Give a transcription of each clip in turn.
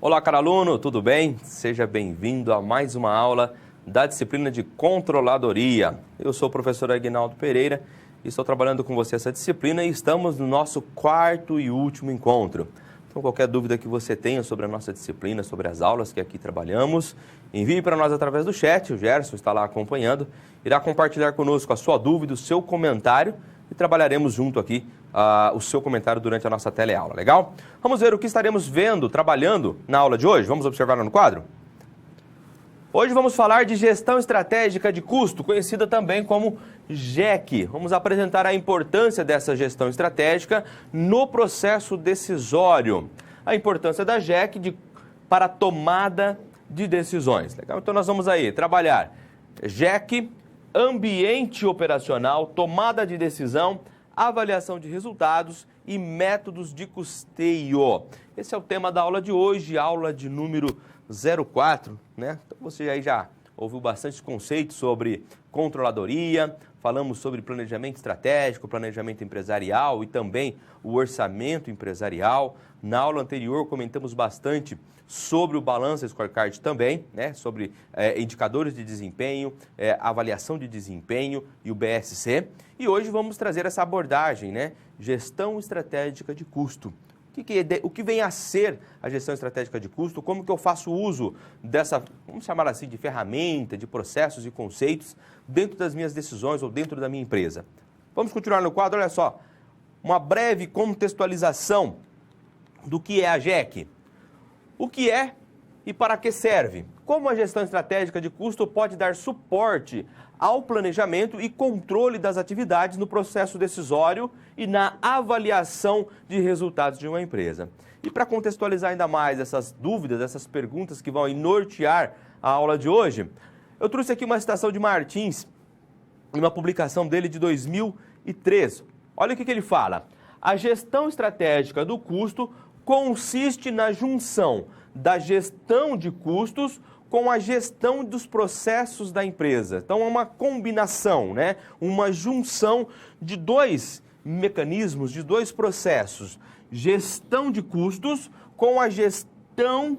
Olá, caro aluno, tudo bem? Seja bem-vindo a mais uma aula da disciplina de Controladoria. Eu sou o professor Aguinaldo Pereira e estou trabalhando com você essa disciplina e estamos no nosso quarto e último encontro. Então, qualquer dúvida que você tenha sobre a nossa disciplina, sobre as aulas que aqui trabalhamos, envie para nós através do chat, o Gerson está lá acompanhando, irá compartilhar conosco a sua dúvida, o seu comentário e trabalharemos junto aqui o seu comentário durante a nossa teleaula, legal? Vamos ver o que estaremos vendo, trabalhando na aula de hoje. Vamos observar no quadro? Hoje vamos falar de gestão estratégica de custo, conhecida também como GEC. Vamos apresentar a importância dessa gestão estratégica no processo decisório. A importância da GEC para a tomada de decisões. Legal? Então nós vamos aí trabalhar GEC, ambiente operacional, tomada de decisão, avaliação de resultados e métodos de custeio. Esse é o tema da aula de hoje, aula de número 04, né? Então você aí já ouviu bastante conceitos sobre controladoria, falamos sobre planejamento estratégico, planejamento empresarial e também o orçamento empresarial. Na aula anterior comentamos bastante sobre o Balance Scorecard também, né? Sobre indicadores de desempenho, avaliação de desempenho e o BSC. E hoje vamos trazer essa abordagem, né? Gestão estratégica de custo. O que vem a ser a gestão estratégica de custo, como que eu faço uso dessa, vamos chamar assim, de ferramenta, de processos e conceitos dentro das minhas decisões ou dentro da minha empresa. Vamos continuar no quadro, olha só, uma breve contextualização do que é a GEC. O que é e para que serve? Como a gestão estratégica de custo pode dar suporte ao planejamento e controle das atividades no processo decisório e na avaliação de resultados de uma empresa. E para contextualizar ainda mais essas dúvidas, essas perguntas que vão nortear a aula de hoje, eu trouxe aqui uma citação de Martins, em uma publicação dele de 2003. Olha o que ele fala. A gestão estratégica do custo consiste na junção da gestão de custos com a gestão dos processos da empresa. Então, é uma combinação, né? Uma junção de dois mecanismos, de dois processos. Gestão de custos com a gestão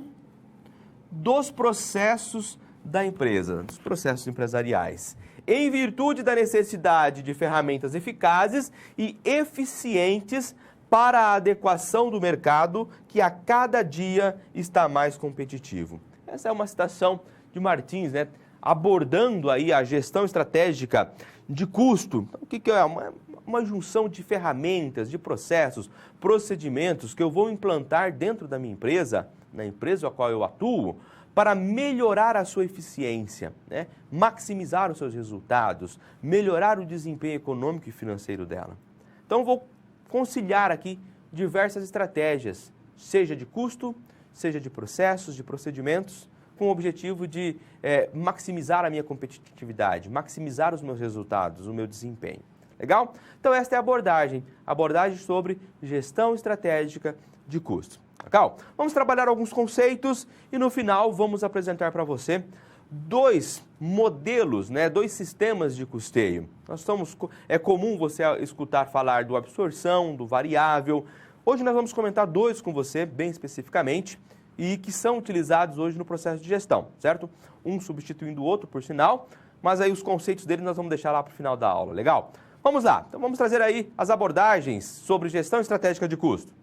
dos processos da empresa, dos processos empresariais. Em virtude da necessidade de ferramentas eficazes e eficientes para a adequação do mercado que a cada dia está mais competitivo. Essa é uma citação de Martins, né? Abordando aí a gestão estratégica de custo. Então, o que é? Uma junção de ferramentas, de processos, procedimentos que eu vou implantar dentro da minha empresa, na empresa a qual eu atuo, para melhorar a sua eficiência, né? Maximizar os seus resultados, melhorar o desempenho econômico e financeiro dela. Então, vou conciliar aqui diversas estratégias, seja de custo, seja de processos, de procedimentos, com o objetivo de maximizar a minha competitividade, maximizar os meus resultados, o meu desempenho. Legal? Então esta é a abordagem sobre gestão estratégica de custos. Legal? Vamos trabalhar alguns conceitos e no final vamos apresentar para você dois modelos, né, dois sistemas de custeio. É comum você escutar falar do absorção, do variável. Hoje nós vamos comentar dois com você, bem especificamente, e que são utilizados hoje no processo de gestão, certo? Um substituindo o outro, por sinal, mas aí os conceitos dele nós vamos deixar lá para o final da aula, legal? Vamos lá, então vamos trazer aí as abordagens sobre gestão estratégica de custo.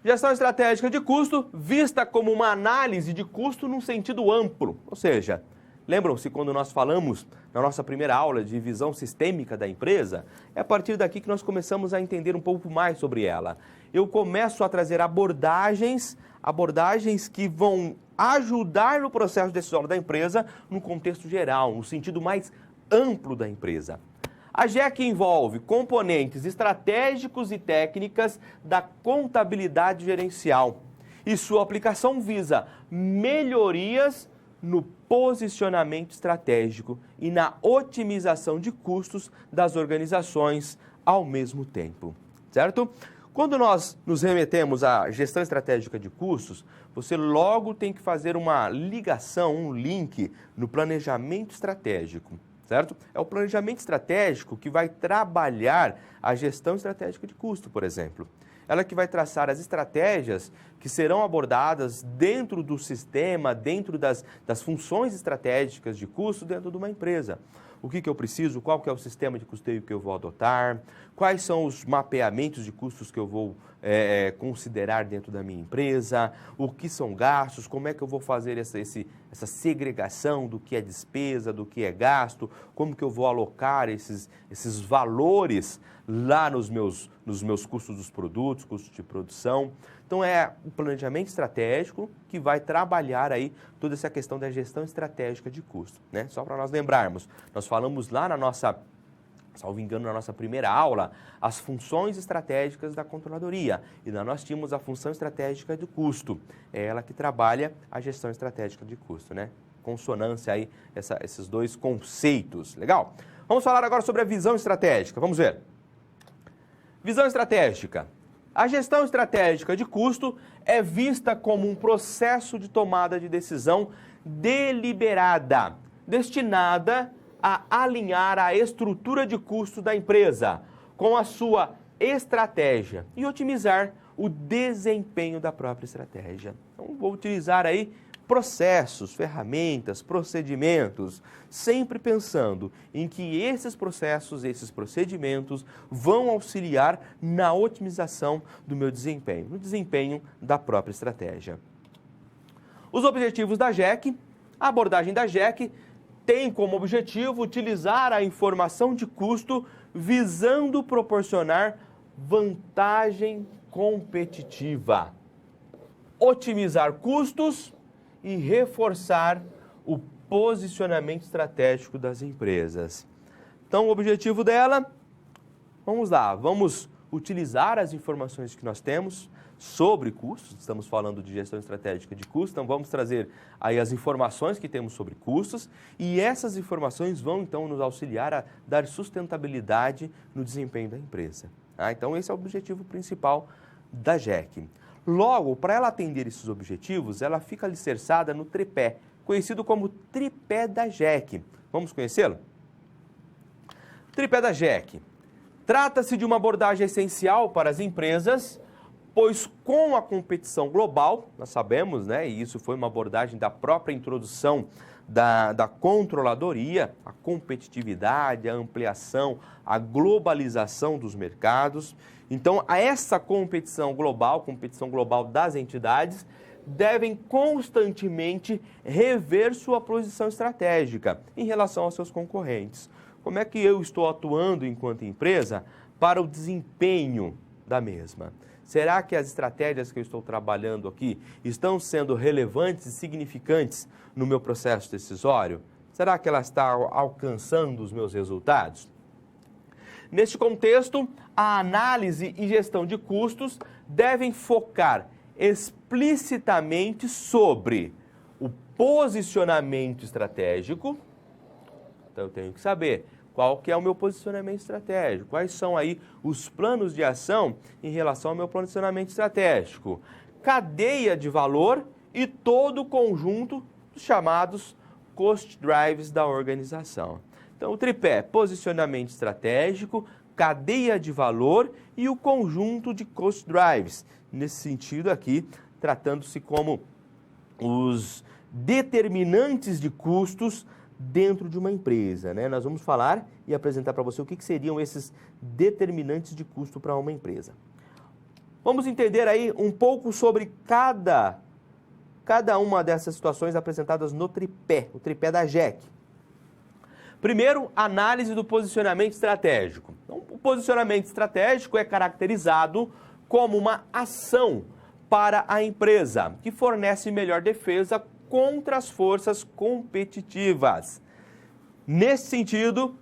Gestão estratégica de custo vista como uma análise de custo num sentido amplo, ou seja, lembram-se quando nós falamos na nossa primeira aula de visão sistêmica da empresa? É a partir daqui que nós começamos a entender um pouco mais sobre ela. Eu começo a trazer abordagens que vão ajudar no processo decisório da empresa no contexto geral, no sentido mais amplo da empresa. A GEC envolve componentes estratégicos e técnicas da contabilidade gerencial e sua aplicação visa melhorias no posicionamento estratégico e na otimização de custos das organizações ao mesmo tempo, certo? Quando nós nos remetemos à gestão estratégica de custos, você logo tem que fazer uma ligação, um link no planejamento estratégico, certo? É o planejamento estratégico que vai trabalhar a gestão estratégica de custo, por exemplo. Ela que vai traçar as estratégias que serão abordadas dentro do sistema, dentro das funções estratégicas de custo dentro de uma empresa. O que eu preciso, qual que é o sistema de custeio que eu vou adotar, quais são os mapeamentos de custos que eu vou considerar dentro da minha empresa, o que são gastos, como é que eu vou fazer essa segregação do que é despesa, do que é gasto, como que eu vou alocar esses valores lá nos meus custos dos produtos, custos de produção. Então é o planejamento estratégico que vai trabalhar aí toda essa questão da gestão estratégica de custo, né? Só para nós lembrarmos, nós falamos lá na nossa, salvo engano, na nossa primeira aula, as funções estratégicas da controladoria. E lá nós tínhamos a função estratégica do custo. É ela que trabalha a gestão estratégica de custo, né? Consonância aí, esses dois conceitos. Legal? Vamos falar agora sobre a visão estratégica. Vamos ver. Visão estratégica. A gestão estratégica de custo é vista como um processo de tomada de decisão deliberada, destinada a alinhar a estrutura de custo da empresa com a sua estratégia e otimizar o desempenho da própria estratégia. Então, vou utilizar aí processos, ferramentas, procedimentos, sempre pensando em que esses processos, esses procedimentos vão auxiliar na otimização do meu desempenho, no desempenho da própria estratégia. Os objetivos da GEC, a abordagem da GEC tem como objetivo utilizar a informação de custo visando proporcionar vantagem competitiva, otimizar custos e reforçar o posicionamento estratégico das empresas. Então, o objetivo dela, vamos lá, vamos utilizar as informações que nós temos sobre custos, estamos falando de gestão estratégica de custos, então vamos trazer aí as informações que temos sobre custos e essas informações vão então nos auxiliar a dar sustentabilidade no desempenho da empresa. Então, esse é o objetivo principal da GEC. Logo, para ela atender esses objetivos, ela fica alicerçada no tripé, conhecido como tripé da GEC. Vamos conhecê-lo? Tripé da GEC. Trata-se de uma abordagem essencial para as empresas, pois com a competição global, nós sabemos, né, e isso foi uma abordagem da própria introdução da controladoria, a competitividade, a ampliação, a globalização dos mercados. Então, essa competição global das entidades, devem constantemente rever sua posição estratégica em relação aos seus concorrentes. Como é que eu estou atuando enquanto empresa para o desempenho da mesma? Será que as estratégias que eu estou trabalhando aqui estão sendo relevantes e significantes no meu processo decisório? Será que ela está alcançando os meus resultados? Neste contexto, a análise e gestão de custos devem focar explicitamente sobre o posicionamento estratégico. Então, eu tenho que saber qual que é o meu posicionamento estratégico, quais são aí os planos de ação em relação ao meu posicionamento estratégico, cadeia de valor e todo o conjunto dos chamados cost drives da organização. Então, o tripé, posicionamento estratégico, cadeia de valor e o conjunto de cost drives. Nesse sentido aqui, tratando-se como os determinantes de custos dentro de uma empresa, né? Nós vamos falar e apresentar para você o que seriam esses determinantes de custo para uma empresa. Vamos entender aí um pouco sobre cada uma dessas situações apresentadas no tripé, o tripé da GEC. Primeiro, análise do posicionamento estratégico. Então, o posicionamento estratégico é caracterizado como uma ação para a empresa, que fornece melhor defesa contra as forças competitivas. Nesse sentido,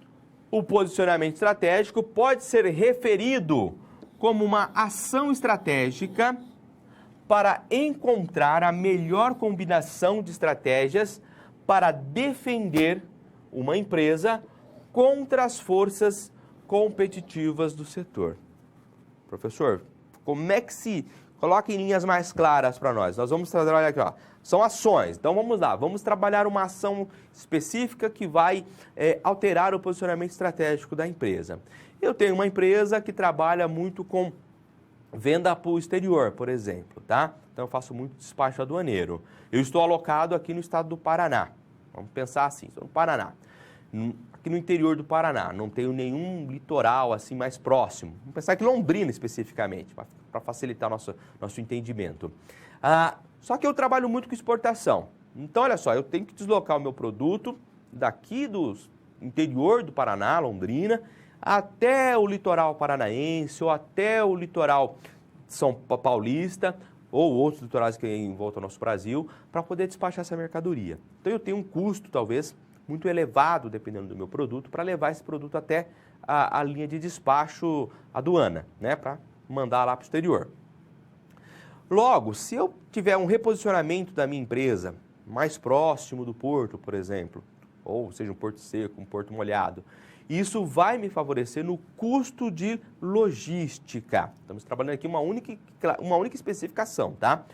o posicionamento estratégico pode ser referido como uma ação estratégica para encontrar a melhor combinação de estratégias para defender uma empresa contra as forças competitivas do setor. Professor, como é Coloque em linhas mais claras para nós. Nós vamos trabalhar aqui, ó. São ações. Então vamos lá, vamos trabalhar uma ação específica que vai alterar o posicionamento estratégico da empresa. Eu tenho uma empresa que trabalha muito com venda para o exterior, por exemplo, tá? Então eu faço muito despacho aduaneiro. Eu estou alocado aqui no estado do Paraná. Vamos pensar assim, estou no Paraná. Aqui no interior do Paraná, não tenho nenhum litoral assim mais próximo. Vamos pensar aqui em Londrina especificamente, para facilitar nosso entendimento. Só que eu trabalho muito com exportação. Então, olha só, eu tenho que deslocar o meu produto daqui do interior do Paraná, Londrina, até o litoral paranaense ou até o litoral São Paulista ou outros litorais que em volta ao nosso Brasil, para poder despachar essa mercadoria. Então, eu tenho um custo, talvez, muito elevado, dependendo do meu produto, para levar esse produto até a linha de despacho aduana, né, para mandar lá para o exterior. Logo, se eu tiver um reposicionamento da minha empresa mais próximo do porto, por exemplo, ou seja, um porto seco, um porto molhado, isso vai me favorecer no custo de logística. Estamos trabalhando aqui uma única especificação, tá?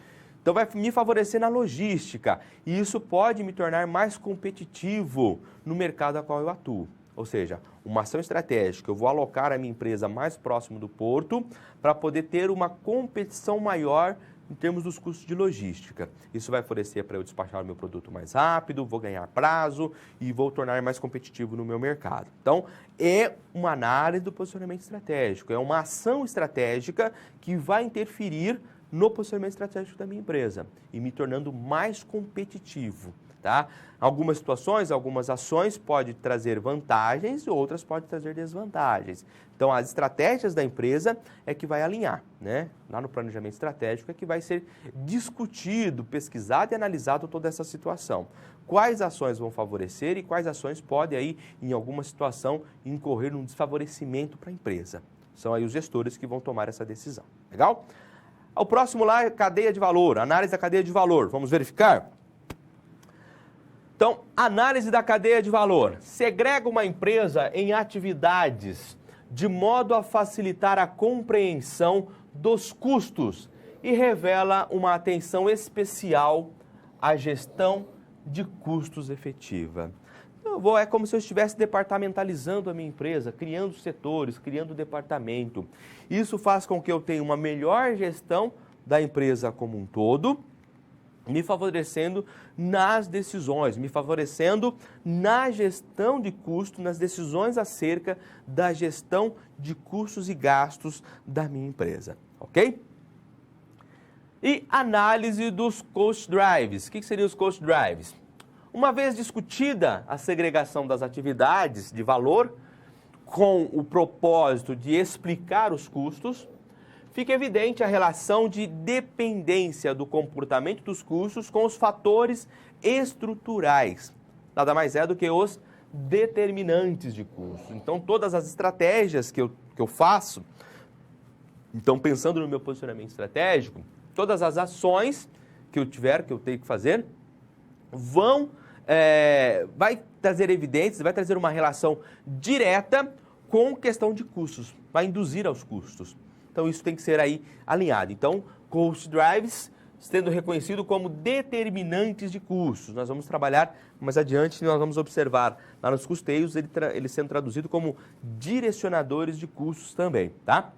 Então, vai me favorecer na logística e isso pode me tornar mais competitivo no mercado a qual eu atuo. Ou seja, uma ação estratégica, eu vou alocar a minha empresa mais próximo do porto para poder ter uma competição maior em termos dos custos de logística. Isso vai favorecer para eu despachar o meu produto mais rápido, vou ganhar prazo e vou tornar mais competitivo no meu mercado. Então, é uma análise do posicionamento estratégico, é uma ação estratégica que vai interferir no posicionamento estratégico da minha empresa e me tornando mais competitivo, tá? Algumas situações, algumas ações podem trazer vantagens e outras podem trazer desvantagens. Então, as estratégias da empresa é que vai alinhar, né? Lá no planejamento estratégico é que vai ser discutido, pesquisado e analisado toda essa situação. Quais ações vão favorecer e quais ações podem aí, em alguma situação, incorrer num desfavorecimento para a empresa. São aí os gestores que vão tomar essa decisão. Legal? O próximo lá é cadeia de valor, análise da cadeia de valor. Vamos verificar? Então, análise da cadeia de valor. Segrega uma empresa em atividades de modo a facilitar a compreensão dos custos e revela uma atenção especial à gestão de custos efetiva. É como se eu estivesse departamentalizando a minha empresa, criando setores, criando departamento. Isso faz com que eu tenha uma melhor gestão da empresa como um todo, me favorecendo nas decisões, me favorecendo na gestão de custo, nas decisões acerca da gestão de custos e gastos da minha empresa, ok? E análise dos cost drives. O que seriam os cost drives? Uma vez discutida a segregação das atividades de valor, com o propósito de explicar os custos, fica evidente a relação de dependência do comportamento dos custos com os fatores estruturais. Nada mais é do que os determinantes de custo. Então, todas as estratégias que eu faço, então pensando no meu posicionamento estratégico, todas as ações que eu tenho que fazer, vai trazer evidências, vai trazer uma relação direta com questão de custos, vai induzir aos custos. Então, isso tem que ser aí alinhado. Então, cost drives sendo reconhecido como determinantes de custos. Nós vamos trabalhar mais adiante, nós vamos observar lá nos custeios, ele sendo traduzido como direcionadores de custos também, tá?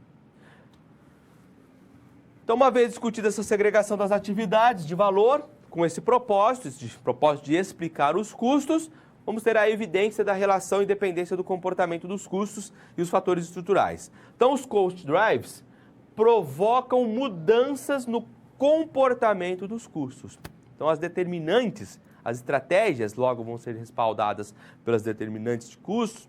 Então, uma vez discutida essa segregação das atividades de valor, com esse propósito de explicar os custos, vamos ter a evidência da relação e dependência do comportamento dos custos e os fatores estruturais. Então, os cost drives provocam mudanças no comportamento dos custos. Então, as determinantes, as estratégias, logo vão ser respaldadas pelas determinantes de custos,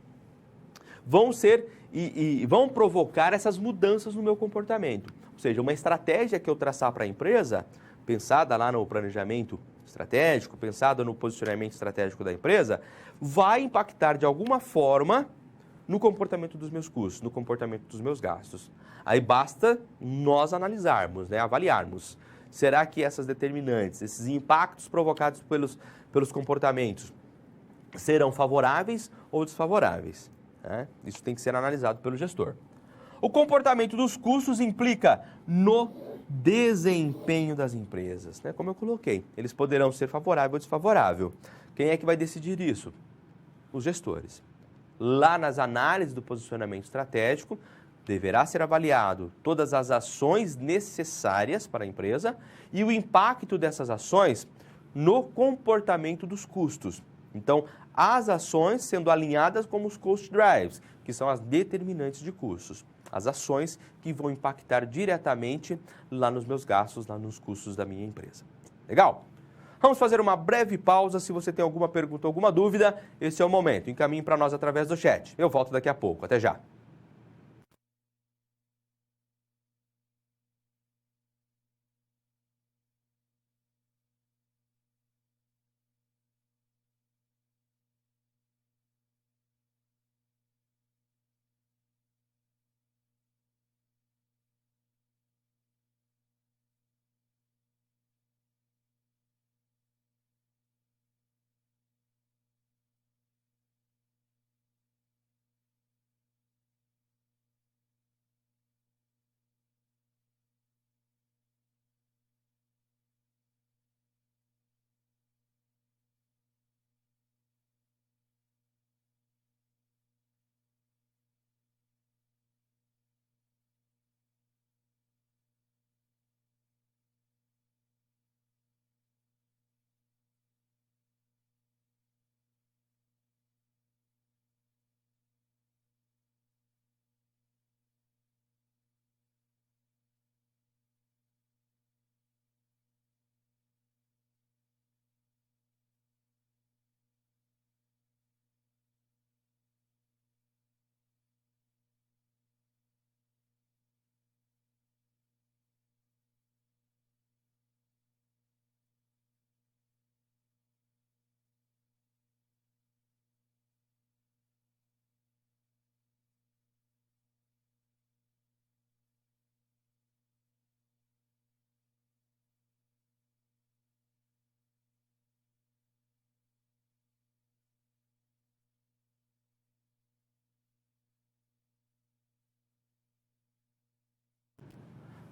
vão ser e vão provocar essas mudanças no meu comportamento. Ou seja, uma estratégia que eu traçar para a empresa, pensada lá no planejamento estratégico, pensada no posicionamento estratégico da empresa, vai impactar de alguma forma no comportamento dos meus custos, no comportamento dos meus gastos. Aí basta nós analisarmos, né, avaliarmos. Será que essas determinantes, esses impactos provocados pelos comportamentos serão favoráveis ou desfavoráveis? Né? Isso tem que ser analisado pelo gestor. O comportamento dos custos implica no Desempenho das empresas, né? Como eu coloquei, eles poderão ser favorável ou desfavorável. Quem é que vai decidir isso? Os gestores. Lá nas análises do posicionamento estratégico, deverá ser avaliado todas as ações necessárias para a empresa e o impacto dessas ações no comportamento dos custos. Então, as ações sendo alinhadas com os cost drives, que são as determinantes de custos. As ações que vão impactar diretamente lá nos meus gastos, lá nos custos da minha empresa. Legal? Vamos fazer uma breve pausa. Se você tem alguma pergunta, alguma dúvida, esse é o momento. Encaminhe para nós através do chat. Eu volto daqui a pouco. Até já.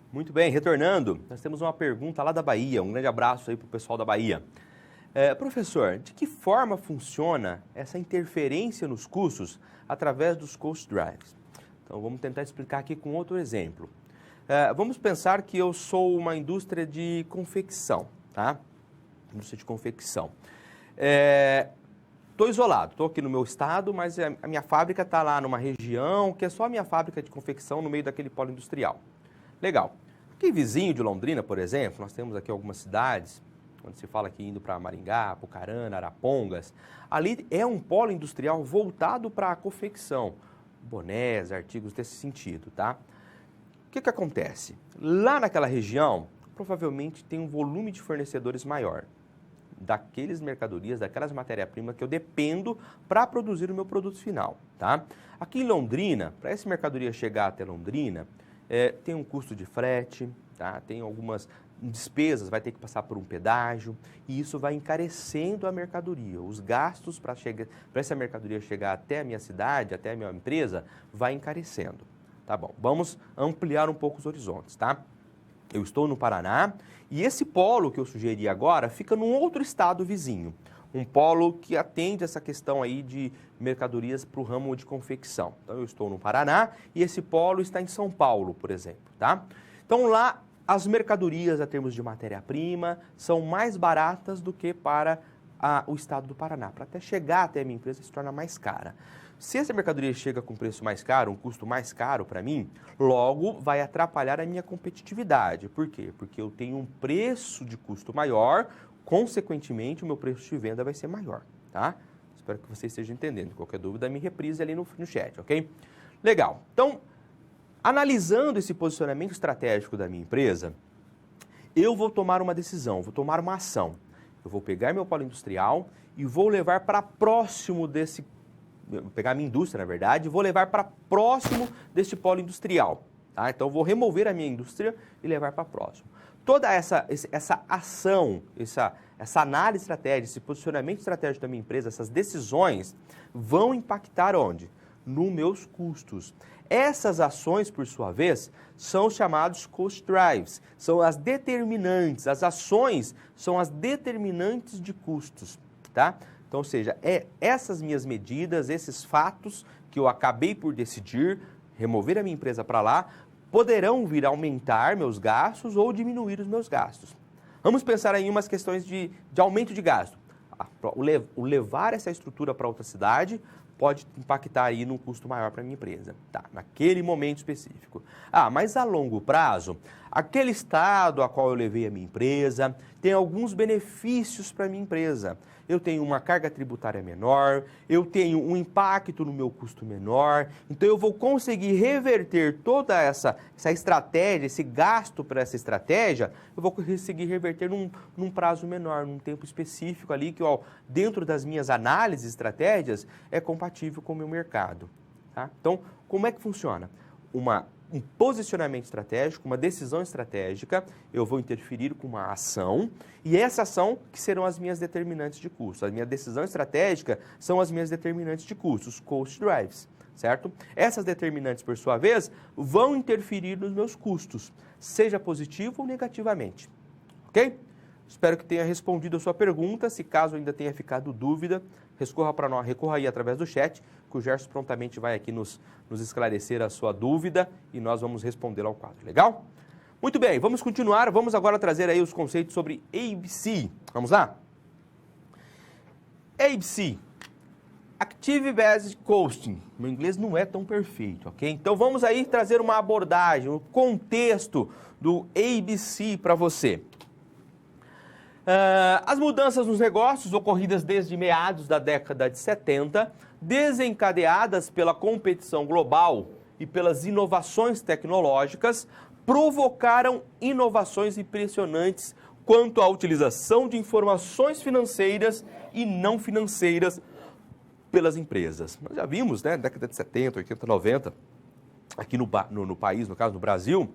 Muito bem, retornando, nós temos uma pergunta lá da Bahia. Um grande abraço aí para o pessoal da Bahia. Professor, de que forma funciona essa interferência nos custos através dos cost drives? Então, vamos tentar explicar aqui com outro exemplo. Vamos pensar que eu sou uma indústria de confecção, tá? Indústria de confecção. Estou isolado, estou aqui no meu estado, mas a minha fábrica está lá numa região que é só a minha fábrica de confecção no meio daquele polo industrial. Legal. Aqui vizinho de Londrina, por exemplo, nós temos aqui algumas cidades, quando se fala aqui indo para Maringá, Apucarana, Arapongas, ali é um polo industrial voltado para a confecção, bonés, artigos desse sentido, tá? O que acontece? Lá naquela região, provavelmente tem um volume de fornecedores maior daqueles mercadorias, daquelas matérias-primas que eu dependo para produzir o meu produto final, tá? Aqui em Londrina, para essa mercadoria chegar até Londrina, tem um custo de frete, tá? Tem algumas despesas, vai ter que passar por um pedágio, e isso vai encarecendo a mercadoria. Os gastos para essa mercadoria chegar até a minha cidade, até a minha empresa, vai encarecendo. Tá bom, vamos ampliar um pouco os horizontes, tá? Eu estou no Paraná e esse polo que eu sugeri agora fica num outro estado vizinho. Um polo que atende essa questão aí de mercadorias para o ramo de confecção. Então, eu estou no Paraná e esse polo está em São Paulo, por exemplo, tá? Então, lá, as mercadorias, a termos de matéria-prima, são mais baratas do que para o estado do Paraná. Para até chegar até a minha empresa, se torna mais cara. Se essa mercadoria chega com preço mais caro, um custo mais caro para mim, logo vai atrapalhar a minha competitividade. Por quê? Porque eu tenho um preço de custo maior, consequentemente, o meu preço de venda vai ser maior, tá? Espero que você esteja entendendo. Qualquer dúvida, me reprise ali no chat, ok? Legal. Então, analisando esse posicionamento estratégico da minha empresa, eu vou tomar uma decisão, vou tomar uma ação. Eu vou pegar meu polo industrial e vou levar para próximo desse... Vou pegar a minha indústria, na verdade, e vou levar para próximo desse polo industrial, tá? Então, eu vou remover a minha indústria e levar para próximo. Toda essa ação, essa análise estratégica, esse posicionamento estratégico da minha empresa, essas decisões vão impactar onde? Nos meus custos. Essas ações, por sua vez, são chamados cost drives, são as determinantes, as ações são as determinantes de custos, tá? Então, ou seja, essas minhas medidas, esses fatos que eu acabei por decidir, remover a minha empresa para lá, poderão vir a aumentar meus gastos ou diminuir os meus gastos. Vamos pensar em umas questões de aumento de gasto. O levar essa estrutura para outra cidade pode impactar aí num custo maior para a minha empresa, tá? Naquele momento específico. Mas a longo prazo, aquele estado a qual eu levei a minha empresa tem alguns benefícios para a minha empresa. Eu tenho uma carga tributária menor, eu tenho um impacto no meu custo menor, então eu vou conseguir reverter toda essa estratégia, esse gasto para essa estratégia, eu vou conseguir reverter num prazo menor, num tempo específico ali, que dentro das minhas análises, estratégias, é compatível com o meu mercado. Tá? Então, como é que funciona? Um posicionamento estratégico, uma decisão estratégica, eu vou interferir com uma ação, e essa ação que serão as minhas determinantes de custo. A minha decisão estratégica são as minhas determinantes de custo, os cost drives, certo? Essas determinantes, por sua vez, vão interferir nos meus custos, seja positivo ou negativamente, ok? Espero que tenha respondido a sua pergunta. Se caso ainda tenha ficado dúvida, recorra aí através do chat, que o Gerson prontamente vai aqui nos esclarecer a sua dúvida e nós vamos respondê-la ao quadro. Legal? Muito bem, vamos continuar. Vamos agora trazer aí os conceitos sobre ABC. Vamos lá? ABC, Active Based Costing. Meu inglês não é tão perfeito, ok? Então vamos aí trazer uma abordagem, um contexto do ABC para você. As mudanças nos negócios ocorridas desde meados da década de 70, desencadeadas pela competição global e pelas inovações tecnológicas, provocaram inovações impressionantes quanto à utilização de informações financeiras e não financeiras pelas empresas. Nós já vimos, né, década de 70, 80, 90, aqui no país, no caso no Brasil,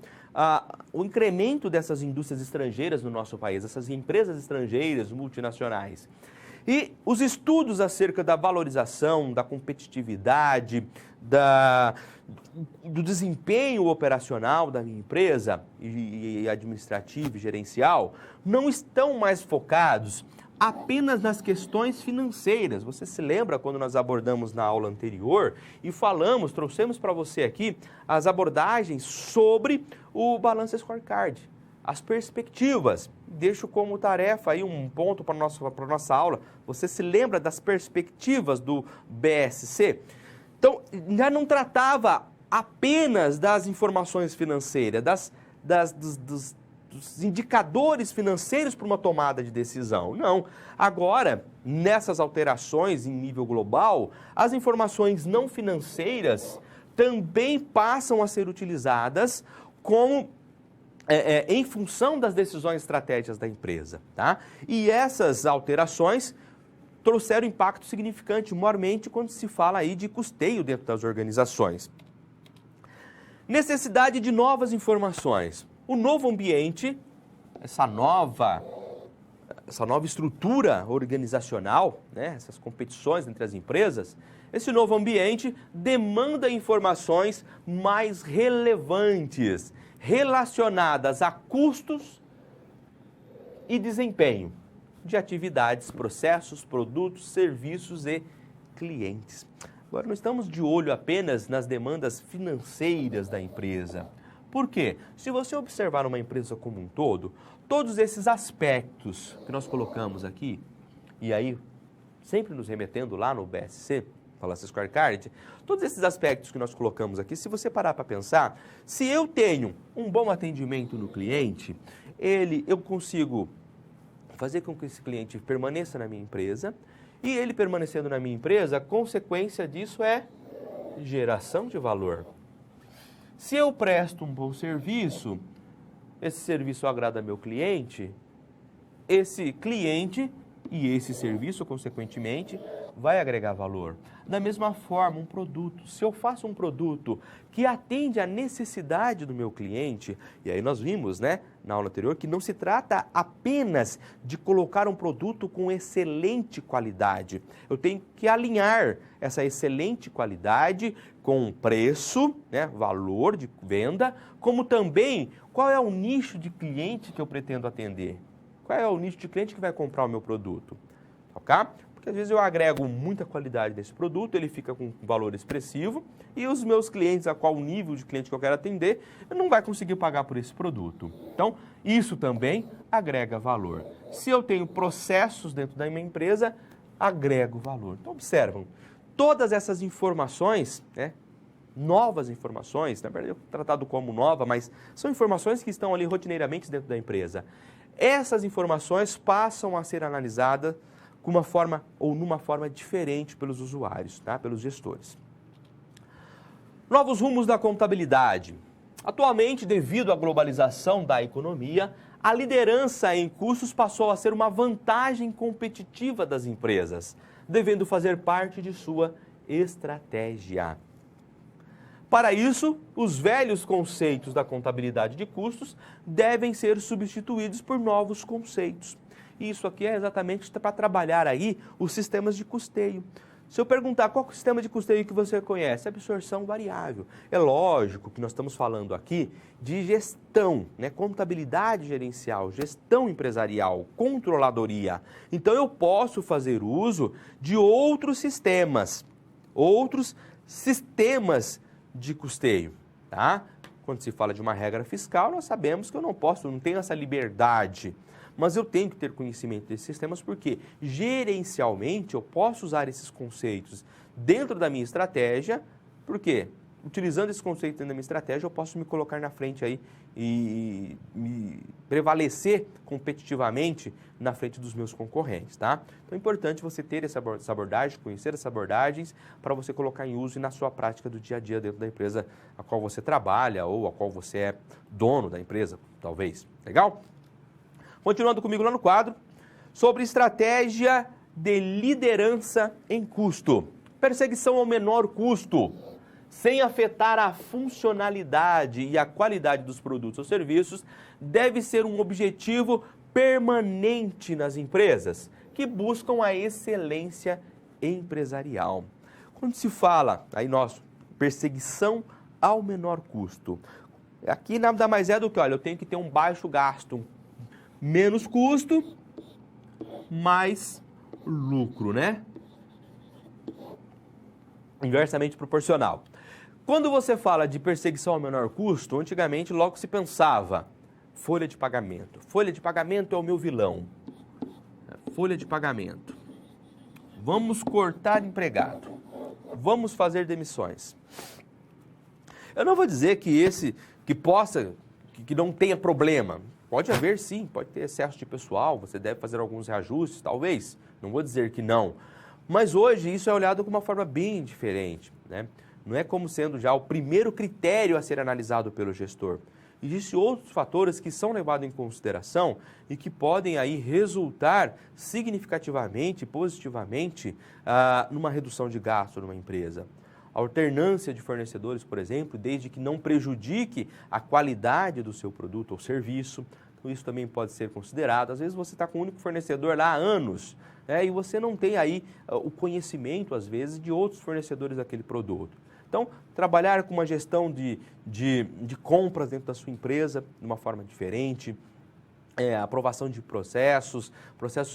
o incremento dessas indústrias estrangeiras no nosso país, essas empresas estrangeiras, multinacionais. E os estudos acerca da valorização, da competitividade, do desempenho operacional da minha empresa e administrativo e gerencial não estão mais focados apenas nas questões financeiras. Você se lembra quando nós abordamos na aula anterior e trouxemos para você aqui as abordagens sobre o Balance Scorecard, as perspectivas. Deixo como tarefa aí um ponto para a nossa aula. Você se lembra das perspectivas do BSC? Então, já não tratava apenas das informações financeiras, dos indicadores financeiros para uma tomada de decisão. Não. Agora, nessas alterações em nível global, as informações não financeiras também passam a ser utilizadas como em função das decisões estratégicas da empresa, tá? E essas alterações trouxeram impacto significante, maiormente quando se fala aí de custeio dentro das organizações. Necessidade de novas informações. O novo ambiente, essa nova estrutura organizacional, né, essas competições entre as empresas, esse novo ambiente demanda informações mais relevantes, relacionadas a custos e desempenho de atividades, processos, produtos, serviços e clientes. Agora, não estamos de olho apenas nas demandas financeiras da empresa. Por quê? Se você observar uma empresa como um todo, todos esses aspectos que nós colocamos aqui, e aí sempre nos remetendo lá no BSC, Balance Scorecard, todos esses aspectos que nós colocamos aqui, se você parar para pensar, se eu tenho um bom atendimento no cliente, eu consigo fazer com que esse cliente permaneça na minha empresa, e ele permanecendo na minha empresa, a consequência disso é geração de valor. Se eu presto um bom serviço, esse serviço agrada meu cliente, esse cliente e esse serviço, consequentemente, vai agregar valor. Da mesma forma, um produto. Se eu faço um produto que atende à necessidade do meu cliente, e aí nós vimos, né, na aula anterior, que não se trata apenas de colocar um produto com excelente qualidade. Eu tenho que alinhar essa excelente qualidade com preço, né, valor de venda, como também qual é o nicho de cliente que eu pretendo atender. Qual é o nicho de cliente que vai comprar o meu produto, ok? Porque às vezes eu agrego muita qualidade nesse produto, ele fica com um valor expressivo e os meus clientes, a qual nível de cliente que eu quero atender, não vai conseguir pagar por esse produto. Então, isso também agrega valor. Se eu tenho processos dentro da minha empresa, agrego valor. Então, observam, todas essas informações, né, novas informações, na verdade tratado como nova, mas são informações que estão ali rotineiramente dentro da empresa. Essas informações passam a ser analisadas com uma forma ou numa forma diferente pelos usuários, tá? Pelos gestores. Novos rumos da contabilidade. Atualmente, devido à globalização da economia, a liderança em custos passou a ser uma vantagem competitiva das empresas, devendo fazer parte de sua estratégia. Para isso, os velhos conceitos da contabilidade de custos devem ser substituídos por novos conceitos. E isso aqui é exatamente para trabalhar aí os sistemas de custeio. Se eu perguntar qual é o sistema de custeio que você conhece, absorção variável. É lógico que nós estamos falando aqui de gestão, né? Contabilidade gerencial, gestão empresarial, controladoria. Então eu posso fazer uso de outros sistemas de custeio, tá? Quando se fala de uma regra fiscal, nós sabemos que eu não tenho essa liberdade. Mas eu tenho que ter conhecimento desses sistemas porque, gerencialmente, eu posso usar esses conceitos dentro da minha estratégia, porque, utilizando esses conceitos dentro da minha estratégia, eu posso me colocar na frente aí e me prevalecer competitivamente na frente dos meus concorrentes, tá? Então é importante você ter essa abordagem, conhecer essas abordagens, para você colocar em uso e na sua prática do dia a dia dentro da empresa a qual você trabalha ou a qual você é dono da empresa, talvez. Legal? Continuando comigo lá no quadro, sobre estratégia de liderança em custo. Perseguição ao menor custo, sem afetar a funcionalidade e a qualidade dos produtos ou serviços, deve ser um objetivo permanente nas empresas que buscam a excelência empresarial. Quando se fala, aí perseguição ao menor custo, aqui nada mais é do que, olha, eu tenho que ter um baixo gasto, menos custo, mais lucro, né? Inversamente proporcional. Quando você fala de perseguição ao menor custo, antigamente logo se pensava folha de pagamento. Folha de pagamento é o meu vilão. Folha de pagamento. Vamos cortar empregado. Vamos fazer demissões. Eu não vou dizer que que não tenha problema. Pode haver sim, pode ter excesso de pessoal, você deve fazer alguns reajustes, talvez, não vou dizer que não. Mas hoje isso é olhado de uma forma bem diferente, né? Não é como sendo já o primeiro critério a ser analisado pelo gestor. Existem outros fatores que são levados em consideração e que podem aí resultar significativamente, positivamente, numa redução de gasto numa empresa. A alternância de fornecedores, por exemplo, desde que não prejudique a qualidade do seu produto ou serviço, então isso também pode ser considerado. Às vezes você está com um único fornecedor lá há anos, né, e você não tem aí o conhecimento, às vezes, de outros fornecedores daquele produto. Então, trabalhar com uma gestão de compras dentro da sua empresa de uma forma diferente, aprovação de processos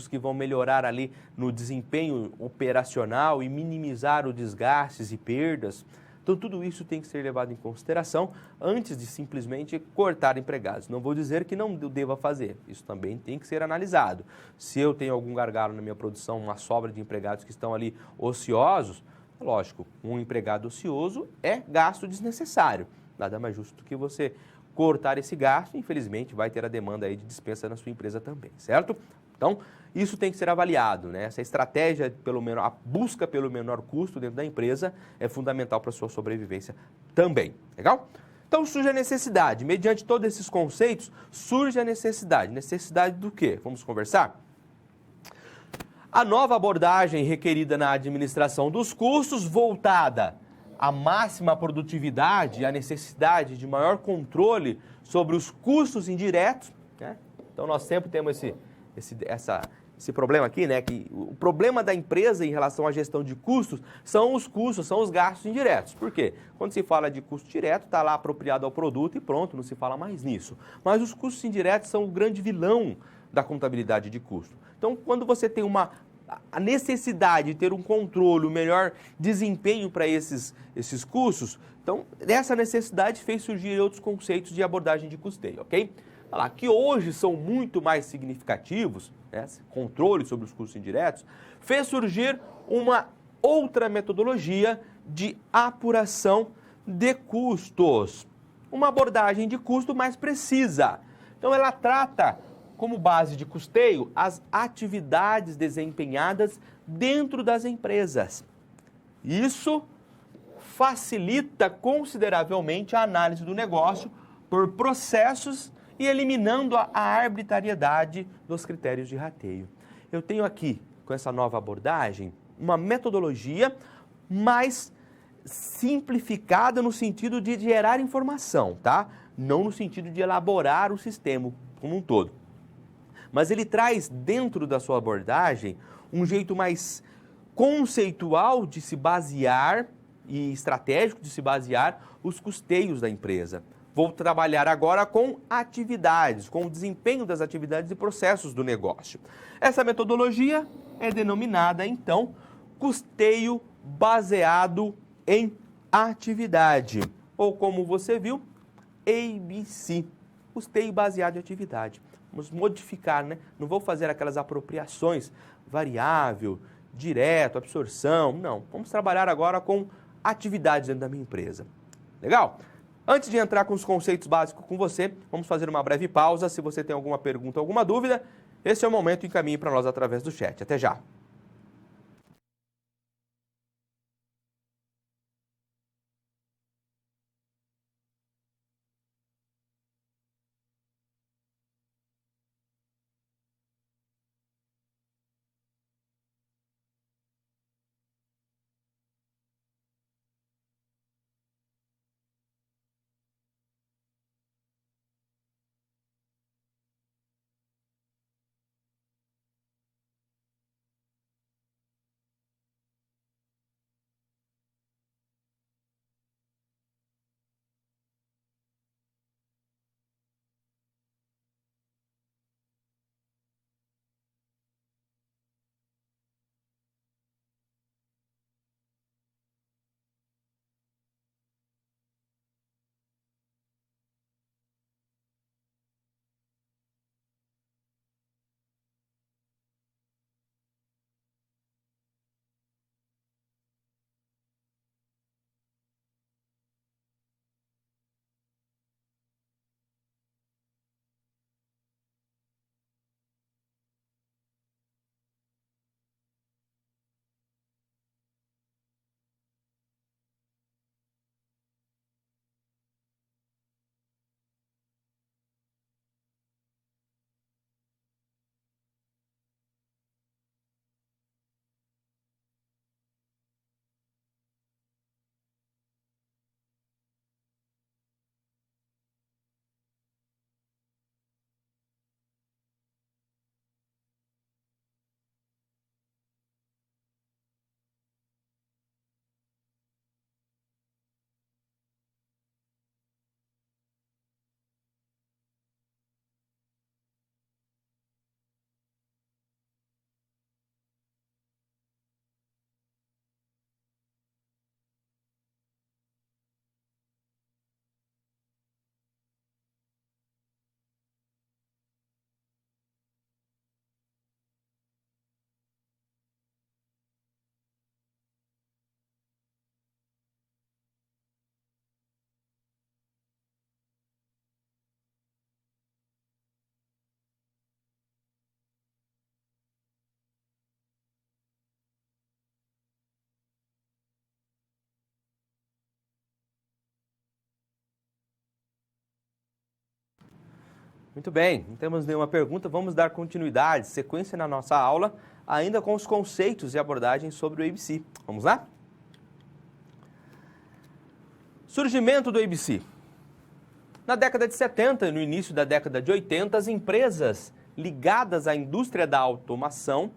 que vão melhorar ali no desempenho operacional e minimizar os desgastes e perdas. Então, tudo isso tem que ser levado em consideração antes de simplesmente cortar empregados. Não vou dizer que não deva fazer, isso também tem que ser analisado. Se eu tenho algum gargalo na minha produção, uma sobra de empregados que estão ali ociosos, lógico, um empregado ocioso é gasto desnecessário. Nada mais justo do que você cortar esse gasto, infelizmente vai ter a demanda aí de dispensa na sua empresa também, certo? Então, isso tem que ser avaliado, né? Essa estratégia, a busca pelo menor custo dentro da empresa é fundamental para a sua sobrevivência também, legal? Então, surge a necessidade, mediante todos esses conceitos, surge a necessidade. Necessidade do quê? Vamos conversar? A nova abordagem requerida na administração dos custos, voltada à máxima produtividade e à necessidade de maior controle sobre os custos indiretos, né? Então, nós sempre temos esse problema aqui, né? Que o problema da empresa em relação à gestão de custos, são os gastos indiretos. Por quê? Quando se fala de custo direto, está lá apropriado ao produto e pronto, não se fala mais nisso. Mas os custos indiretos são o grande vilão da contabilidade de custo. Então, quando você tem a necessidade de ter um controle, um melhor desempenho para esses custos, então, essa necessidade fez surgir outros conceitos de abordagem de custeio, ok? Lá, que hoje são muito mais significativos, né, controle sobre os custos indiretos, fez surgir uma outra metodologia de apuração de custos. Uma abordagem de custo mais precisa. Então, ela trata como base de custeio as atividades desempenhadas dentro das empresas. Isso facilita consideravelmente a análise do negócio por processos e eliminando a arbitrariedade dos critérios de rateio. Eu tenho aqui, com essa nova abordagem, uma metodologia mais simplificada no sentido de gerar informação, tá? Não no sentido de elaborar o sistema como um todo. Mas ele traz dentro da sua abordagem um jeito mais conceitual de se basear e estratégico de se basear os custeios da empresa. Vou trabalhar agora com atividades, com o desempenho das atividades e processos do negócio. Essa metodologia é denominada, então, custeio baseado em atividade. Ou, como você viu, ABC, custeio baseado em atividade. Vamos modificar, né? Não vou fazer aquelas apropriações, variável, direto, absorção, não. Vamos trabalhar agora com atividades dentro da minha empresa. Legal? Antes de entrar com os conceitos básicos com você, vamos fazer uma breve pausa. Se você tem alguma pergunta, alguma dúvida, esse é o momento, encaminhe para nós através do chat. Até já! Muito bem, não temos nenhuma pergunta, vamos dar continuidade, sequência na nossa aula, ainda com os conceitos e abordagens sobre o ABC. Vamos lá? Surgimento do ABC. Na década de 70 e no início da década de 80, as empresas ligadas à indústria da automação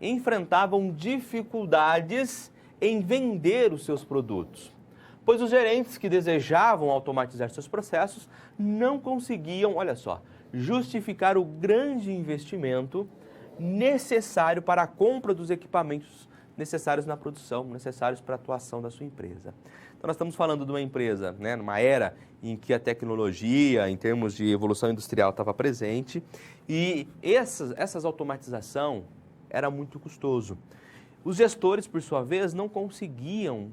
enfrentavam dificuldades em vender os seus produtos, pois os gerentes que desejavam automatizar seus processos não conseguiam, olha só, justificar o grande investimento necessário para a compra dos equipamentos necessários na produção, necessários para a atuação da sua empresa. Então, nós estamos falando de uma empresa, né, numa era em que a tecnologia, em termos de evolução industrial, estava presente e essas automatização era muito custoso. Os gestores, por sua vez, não conseguiam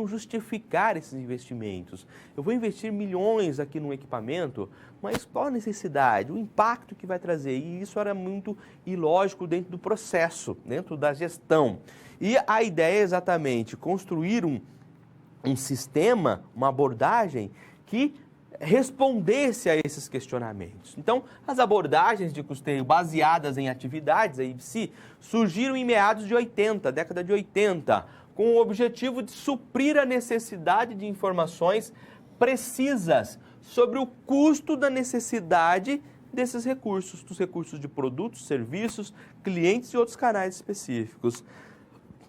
justificar esses investimentos. Eu vou investir milhões aqui num equipamento, mas qual a necessidade, o impacto que vai trazer? E isso era muito ilógico dentro do processo, dentro da gestão. E a ideia é exatamente construir um sistema, uma abordagem que respondesse a esses questionamentos. Então, as abordagens de custeio baseadas em atividades, a IBC, surgiram em meados de 80, década de 80, com o objetivo de suprir a necessidade de informações precisas sobre o custo da necessidade desses recursos, dos recursos de produtos, serviços, clientes e outros canais específicos.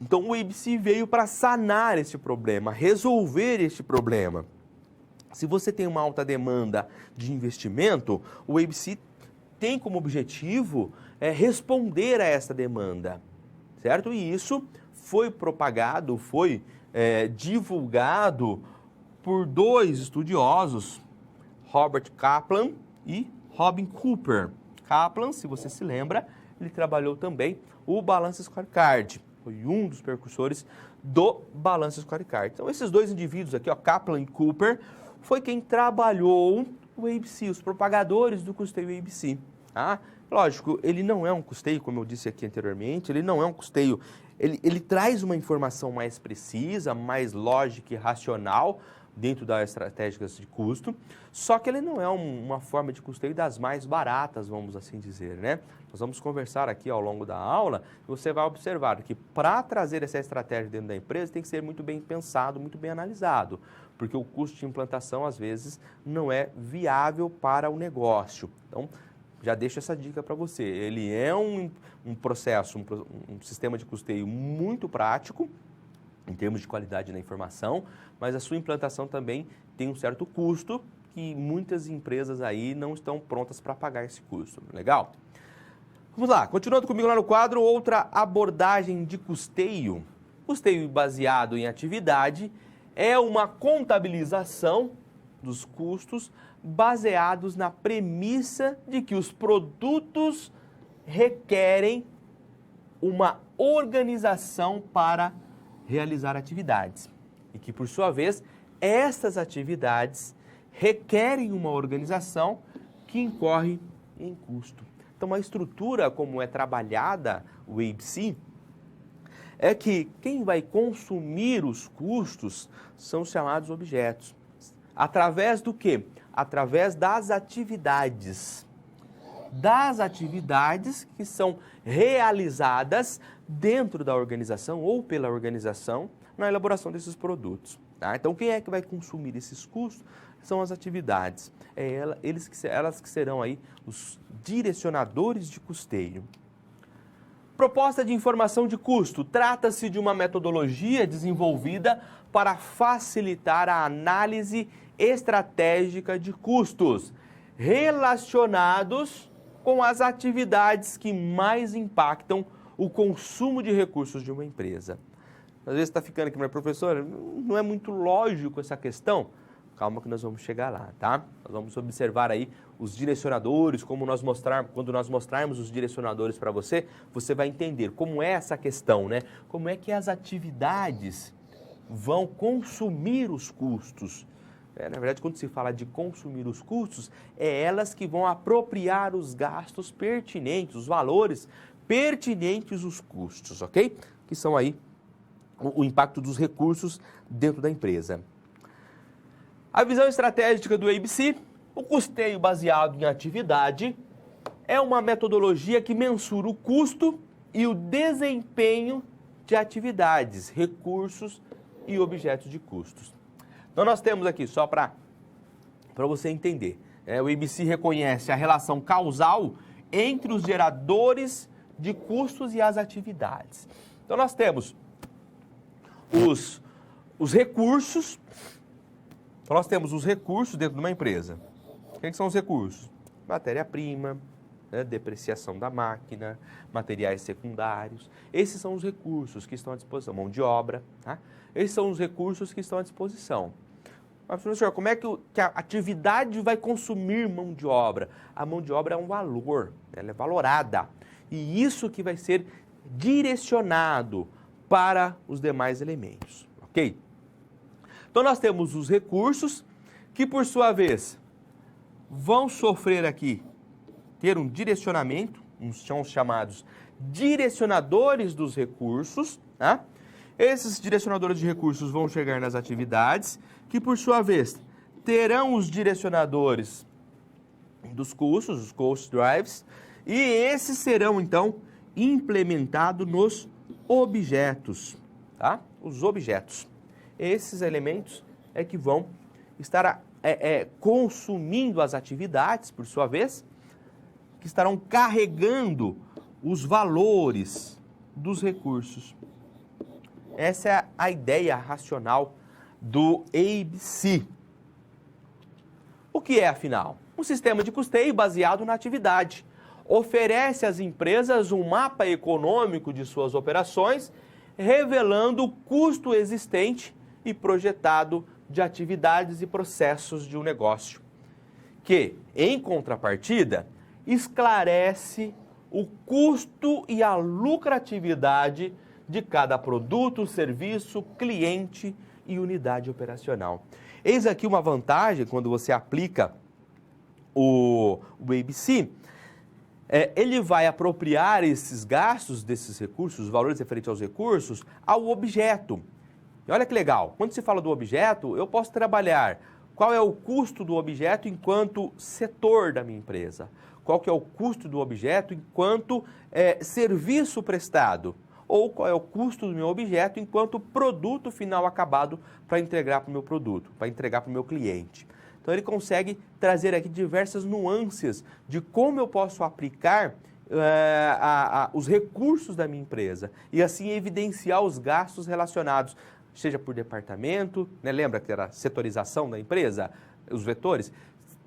Então, o IBC veio para sanar este problema, resolver este problema. Se você tem uma alta demanda de investimento, o IBC tem como objetivo responder a essa demanda, certo? E isso foi propagado, foi divulgado por dois estudiosos, Robert Kaplan e Robin Cooper. Kaplan, se você se lembra, ele trabalhou também o Balance Scorecard, foi um dos precursores do Balance Scorecard. Então, esses dois indivíduos aqui, ó, Kaplan e Cooper, foi quem trabalhou o IBC, os propagadores do custeio IBC. Tá? Lógico, ele não é um custeio, como eu disse aqui anteriormente, ele não é um custeio, ele traz uma informação mais precisa, mais lógica e racional dentro das estratégias de custo, só que ele não é uma forma de custeio das mais baratas, vamos assim dizer, né? Nós vamos conversar aqui ao longo da aula e você vai observar que para trazer essa estratégia dentro da empresa tem que ser muito bem pensado, muito bem analisado, porque o custo de implantação, às vezes, não é viável para o negócio. Então, já deixo essa dica para você. Ele é um processo, um sistema de custeio muito prático, em termos de qualidade na informação, mas a sua implantação também tem um certo custo que muitas empresas aí não estão prontas para pagar esse custo. Legal? Vamos lá, continuando comigo lá no quadro, outra abordagem de custeio. Custeio baseado em atividade é uma contabilização dos custos baseados na premissa de que os produtos requerem uma organização para realizar atividades e que, por sua vez, essas atividades requerem uma organização que incorre em custo. Então, a estrutura como é trabalhada o IBC é que quem vai consumir os custos são os chamados objetos. Através do quê? Através das atividades. Das atividades que são realizadas dentro da organização ou pela organização na elaboração desses produtos. Tá? Então, quem é que vai consumir esses custos? São as atividades. Elas que serão aí os direcionadores de custeio. Proposta de informação de custo. Trata-se de uma metodologia desenvolvida para facilitar a análise estratégica de custos relacionados com as atividades que mais impactam o consumo de recursos de uma empresa. Às vezes está ficando aqui, mas professor, não é muito lógico essa questão? Calma que nós vamos chegar lá, tá? Nós vamos observar aí os direcionadores, quando nós mostrarmos os direcionadores para você, você vai entender como é essa questão, né? Como é que as atividades vão consumir os custos. Na verdade, quando se fala de consumir os custos, é elas que vão apropriar os gastos pertinentes, os valores pertinentes aos custos, ok? Que são aí o impacto dos recursos dentro da empresa. A visão estratégica do IBC, o custeio baseado em atividade, é uma metodologia que mensura o custo e o desempenho de atividades, recursos e objetos de custos. Então, nós temos aqui, só para você entender, o IBC reconhece a relação causal entre os geradores de custos e as atividades. Então, nós temos os recursos. Então, nós temos os recursos dentro de uma empresa. O que são os recursos? Matéria-prima, né, depreciação da máquina, materiais secundários. Esses são os recursos que estão à disposição. Mão de obra, tá? Esses são os recursos que estão à disposição. Mas, professor, como é que a atividade vai consumir mão de obra? A mão de obra é um valor, ela é valorada. E isso que vai ser direcionado para os demais elementos, ok? Então, nós temos os recursos que, por sua vez, vão sofrer aqui, ter um direcionamento, são chamados direcionadores dos recursos, tá? Esses direcionadores de recursos vão chegar nas atividades, que por sua vez terão os direcionadores dos custos, os cost drives, e esses serão então implementados nos objetos, tá? Os objetos. Esses elementos é que vão estar consumindo as atividades, por sua vez, que estarão carregando os valores dos recursos. Essa é a ideia racional do ABC. O que é, afinal? Um sistema de custeio baseado na atividade. Oferece às empresas um mapa econômico de suas operações, revelando o custo existente e projetado de atividades e processos de um negócio, que, em contrapartida, esclarece o custo e a lucratividade de cada produto, serviço, cliente e unidade operacional. Eis aqui uma vantagem quando você aplica o ABC. Ele vai apropriar esses gastos desses recursos, os valores referentes aos recursos, ao objeto. E olha que legal, quando se fala do objeto, eu posso trabalhar qual é o custo do objeto enquanto setor da minha empresa, qual que é o custo do objeto enquanto serviço prestado, ou qual é o custo do meu objeto enquanto produto final acabado para entregar para o meu produto, para entregar para o meu cliente. Então ele consegue trazer aqui diversas nuances de como eu posso aplicar os recursos da minha empresa e assim evidenciar os gastos relacionados, seja por departamento, né? Lembra que era a setorização da empresa, os vetores?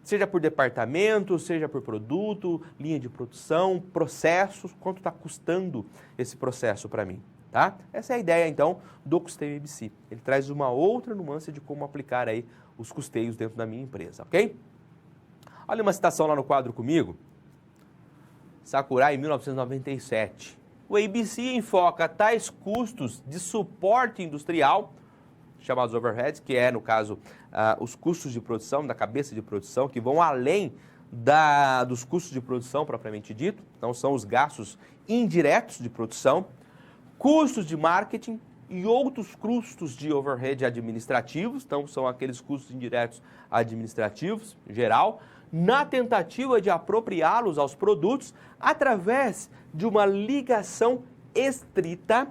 Seja por departamento, seja por produto, linha de produção, processos, quanto está custando esse processo para mim, tá? Essa é a ideia, então, do custeio ABC. Ele traz uma outra nuance de como aplicar aí os custeios dentro da minha empresa, ok? Olha uma citação lá no quadro comigo. Sakurai, em 1997. O ABC enfoca tais custos de suporte industrial, chamados overheads, que é, no caso, os custos de produção, da cabeça de produção, que vão além dos custos de produção propriamente dito. Então, são os gastos indiretos de produção, custos de marketing e outros custos de overhead administrativos. Então, são aqueles custos indiretos administrativos, em geral, na tentativa de apropriá-los aos produtos através de uma ligação estrita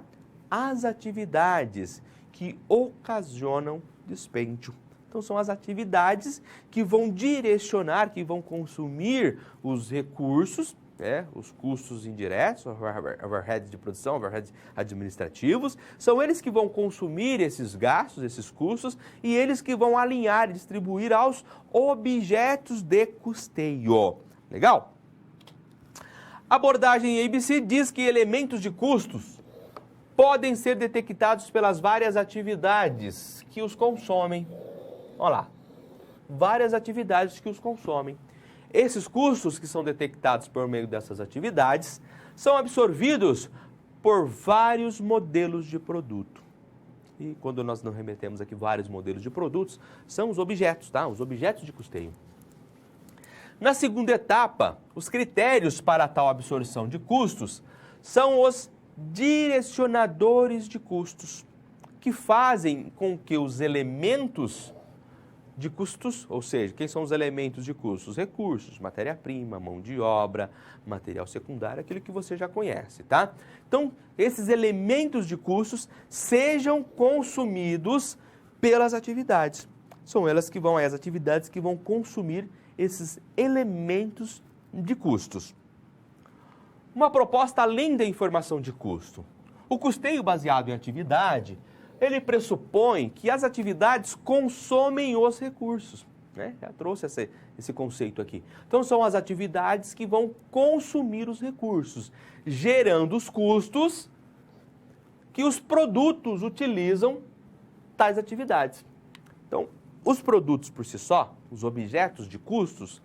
às atividades que ocasionam dispêndio. Então, são as atividades que vão direcionar, que vão consumir os recursos, os custos indiretos, overheads de produção, overheads administrativos, são eles que vão consumir esses gastos, esses custos, e eles que vão alinhar e distribuir aos objetos de custeio. Legal? A abordagem ABC diz que elementos de custos podem ser detectados pelas várias atividades que os consomem. Olha lá, várias atividades que os consomem. Esses custos que são detectados por meio dessas atividades são absorvidos por vários modelos de produto. E quando nós não remetemos aqui vários modelos de produtos, são os objetos, tá? Os objetos de custeio. Na segunda etapa, os critérios para tal absorção de custos são os direcionadores de custos, que fazem com que os elementos de custos, ou seja, quem são os elementos de custos? Recursos, matéria-prima, mão de obra, material secundário, aquilo que você já conhece, tá? Então, esses elementos de custos sejam consumidos pelas atividades. São elas que vão, as atividades que vão consumir esses elementos de custos. uma proposta além da informação de custo. O custeio baseado em atividade, ele pressupõe que as atividades consomem os recursos, né? Já trouxe esse conceito aqui. Então, são as atividades que vão consumir os recursos, gerando os custos que os produtos utilizam tais atividades. Então, os produtos por si só, os objetos de custos,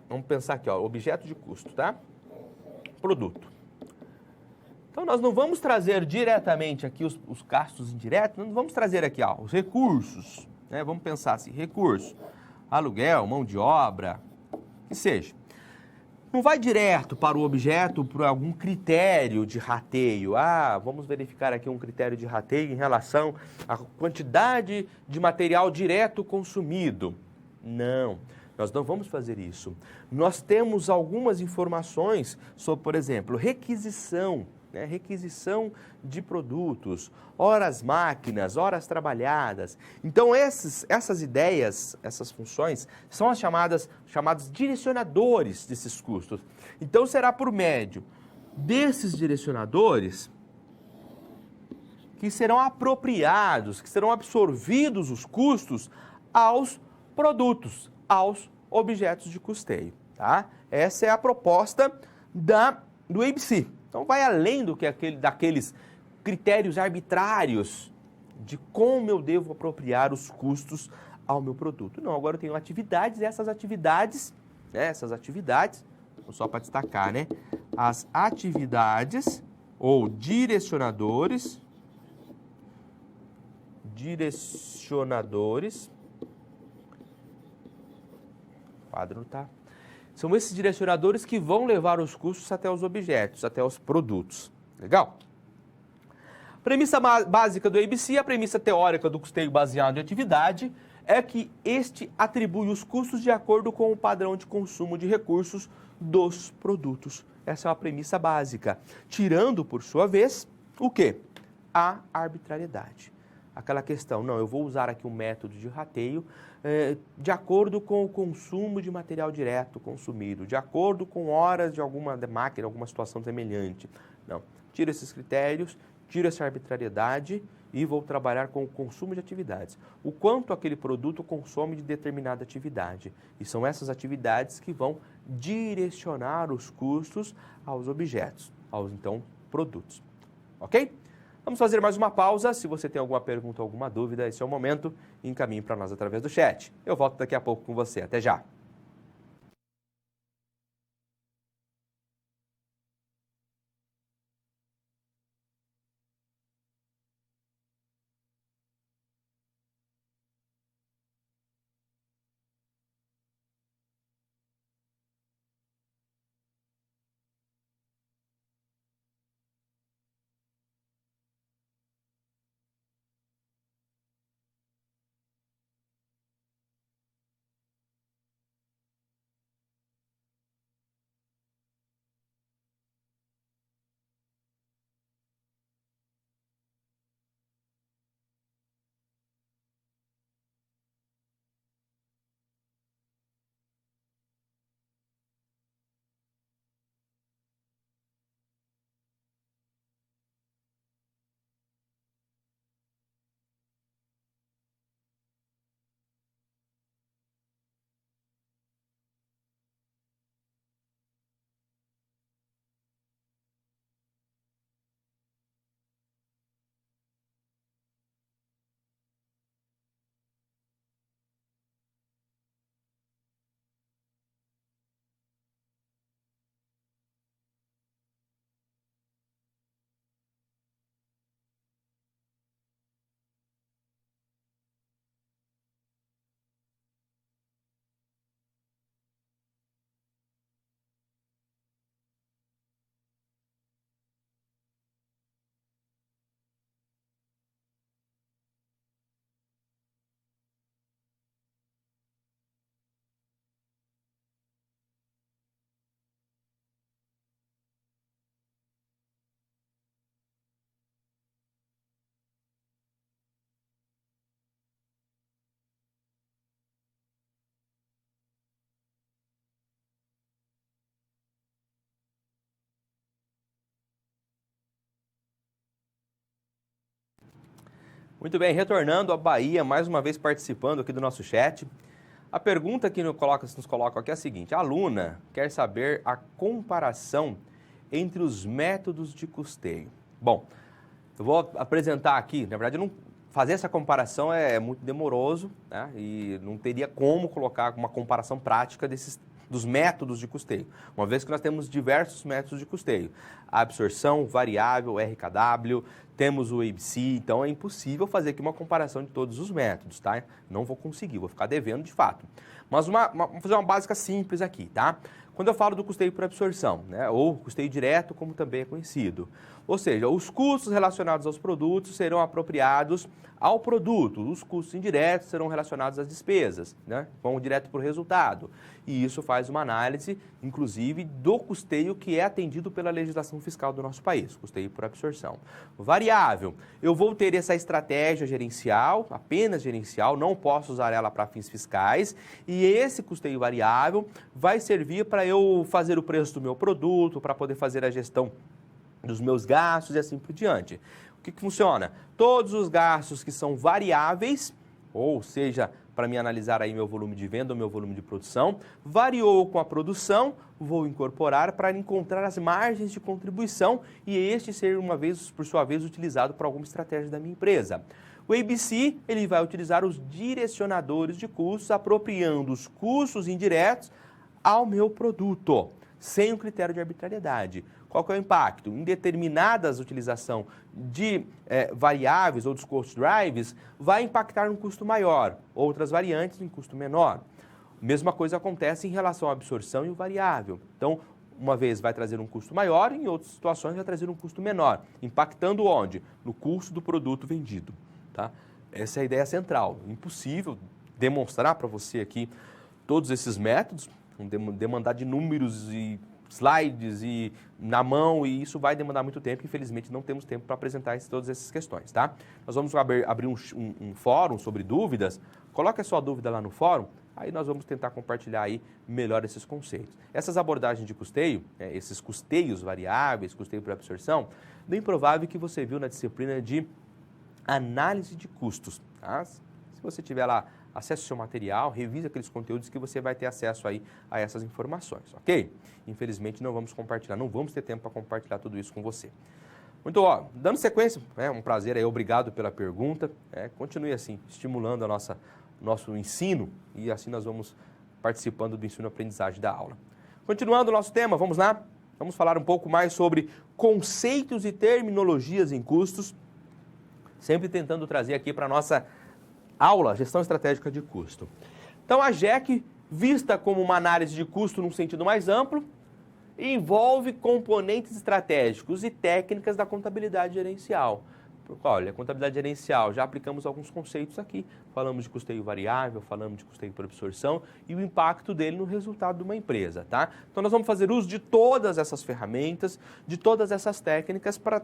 vamos pensar aqui, ó, objeto de custo, tá? Produto. Então, nós não vamos trazer diretamente aqui os gastos indiretos, não vamos trazer aqui, ó, os recursos, né? Vamos pensar assim, recurso, aluguel, mão de obra, que seja. Não vai direto para o objeto por algum critério de rateio. Ah, vamos verificar aqui um critério de rateio em relação à quantidade de material direto consumido. Não, nós não vamos fazer isso. Nós temos algumas informações sobre, por exemplo, requisição, né? Requisição de produtos, horas máquinas, horas trabalhadas. Então, essas ideias, essas funções, são as chamados direcionadores desses custos. Então, será por médio desses direcionadores que serão apropriados, que serão absorvidos os custos aos produtos, aos objetos de custeio, tá? Essa é a proposta do ABC. Então, vai além daqueles critérios arbitrários de como eu devo apropriar os custos ao meu produto. Não, agora eu tenho atividades, e essas atividades, só para destacar, né? As atividades ou direcionadores, quadro, tá? São esses direcionadores que vão levar os custos até os objetos, até os produtos. Legal? Premissa básica do ABC, a premissa teórica do custeio baseado em atividade, é que este atribui os custos de acordo com o padrão de consumo de recursos dos produtos. Essa é uma premissa básica. Tirando, por sua vez, o quê? A arbitrariedade. Aquela questão, não, eu vou usar aqui um método de rateio de acordo com o consumo de material direto consumido, de acordo com horas de alguma máquina, alguma situação semelhante. Não, tira esses critérios, tira essa arbitrariedade e vou trabalhar com o consumo de atividades. O quanto aquele produto consome de determinada atividade. E são essas atividades que vão direcionar os custos aos objetos, aos, então, produtos. Ok? Vamos fazer mais uma pausa. Se você tem alguma pergunta ou alguma dúvida, esse é o momento. Encaminhe para nós através do chat. Eu volto daqui a pouco com você. Até já! Muito bem, retornando à Bahia, mais uma vez participando aqui do nosso chat. A pergunta que nos coloca aqui é a seguinte: a aluna quer saber a comparação entre os métodos de custeio. Bom, eu vou apresentar aqui, na verdade, fazer essa comparação é muito demoroso, né? E não teria como colocar uma comparação prática dos métodos de custeio, uma vez que nós temos diversos métodos de custeio. A absorção, variável, RKW, temos o ABC, então é impossível fazer aqui uma comparação de todos os métodos, tá? Não vou conseguir, vou ficar devendo de fato. Mas vamos fazer uma básica simples aqui, tá? Quando eu falo do custeio por absorção, né, ou custeio direto, como também é conhecido, ou seja, os custos relacionados aos produtos serão apropriados ao produto, os custos indiretos serão relacionados às despesas, né, vão direto para o resultado. E isso faz uma análise, inclusive, do custeio que é atendido pela legislação fiscal do nosso país, custeio por absorção. Variável, eu vou ter essa estratégia gerencial, apenas gerencial, não posso usar ela para fins fiscais, e esse custeio variável vai servir para eu fazer o preço do meu produto, para poder fazer a gestão dos meus gastos e assim por diante. O que funciona? Todos os gastos que são variáveis, ou seja, para me analisar aí meu volume de venda ou meu volume de produção, variou com a produção, vou incorporar para encontrar as margens de contribuição e este ser, por sua vez, utilizado para alguma estratégia da minha empresa. O ABC, ele vai utilizar os direcionadores de custos, apropriando os custos indiretos ao meu produto, sem o critério de arbitrariedade. Qual que é o impacto? Em determinadas utilização de variáveis ou dos cost drives, vai impactar um custo maior, outras variantes em custo menor. Mesma coisa acontece em relação à absorção e o variável. Então, uma vez vai trazer um custo maior, em outras situações vai trazer um custo menor, impactando onde? No custo do produto vendido. Tá? Essa é a ideia central. Impossível demonstrar para você aqui todos esses métodos, demandar de números e slides e na mão, e isso vai demandar muito tempo. Infelizmente, não temos tempo para apresentar todas essas questões, tá? Nós vamos abrir um fórum sobre dúvidas. Coloque a sua dúvida lá no fórum, aí nós vamos tentar compartilhar aí melhor esses conceitos. Essas abordagens de custeio, esses custeios variáveis, custeio por absorção, bem provável que você viu na disciplina de análise de custos, tá? Se você tiver lá, acesse o seu material, revise aqueles conteúdos que você vai ter acesso aí a essas informações, ok? Infelizmente não vamos compartilhar, não vamos ter tempo para compartilhar tudo isso com você. Muito bom, dando sequência, é um prazer aí, obrigado pela pergunta, continue assim, estimulando nosso ensino e assim nós vamos participando do ensino-aprendizagem da aula. Continuando o nosso tema, vamos lá? Vamos falar um pouco mais sobre conceitos e terminologias em custos, sempre tentando trazer aqui para a nossa aula, Gestão Estratégica de Custo. Então, a GEC, vista como uma análise de custo num sentido mais amplo, envolve componentes estratégicos e técnicas da contabilidade gerencial. Olha, contabilidade gerencial, já aplicamos alguns conceitos aqui. Falamos de custeio variável, falamos de custeio por absorção e o impacto dele no resultado de uma empresa, tá? Então, nós vamos fazer uso de todas essas ferramentas, de todas essas técnicas para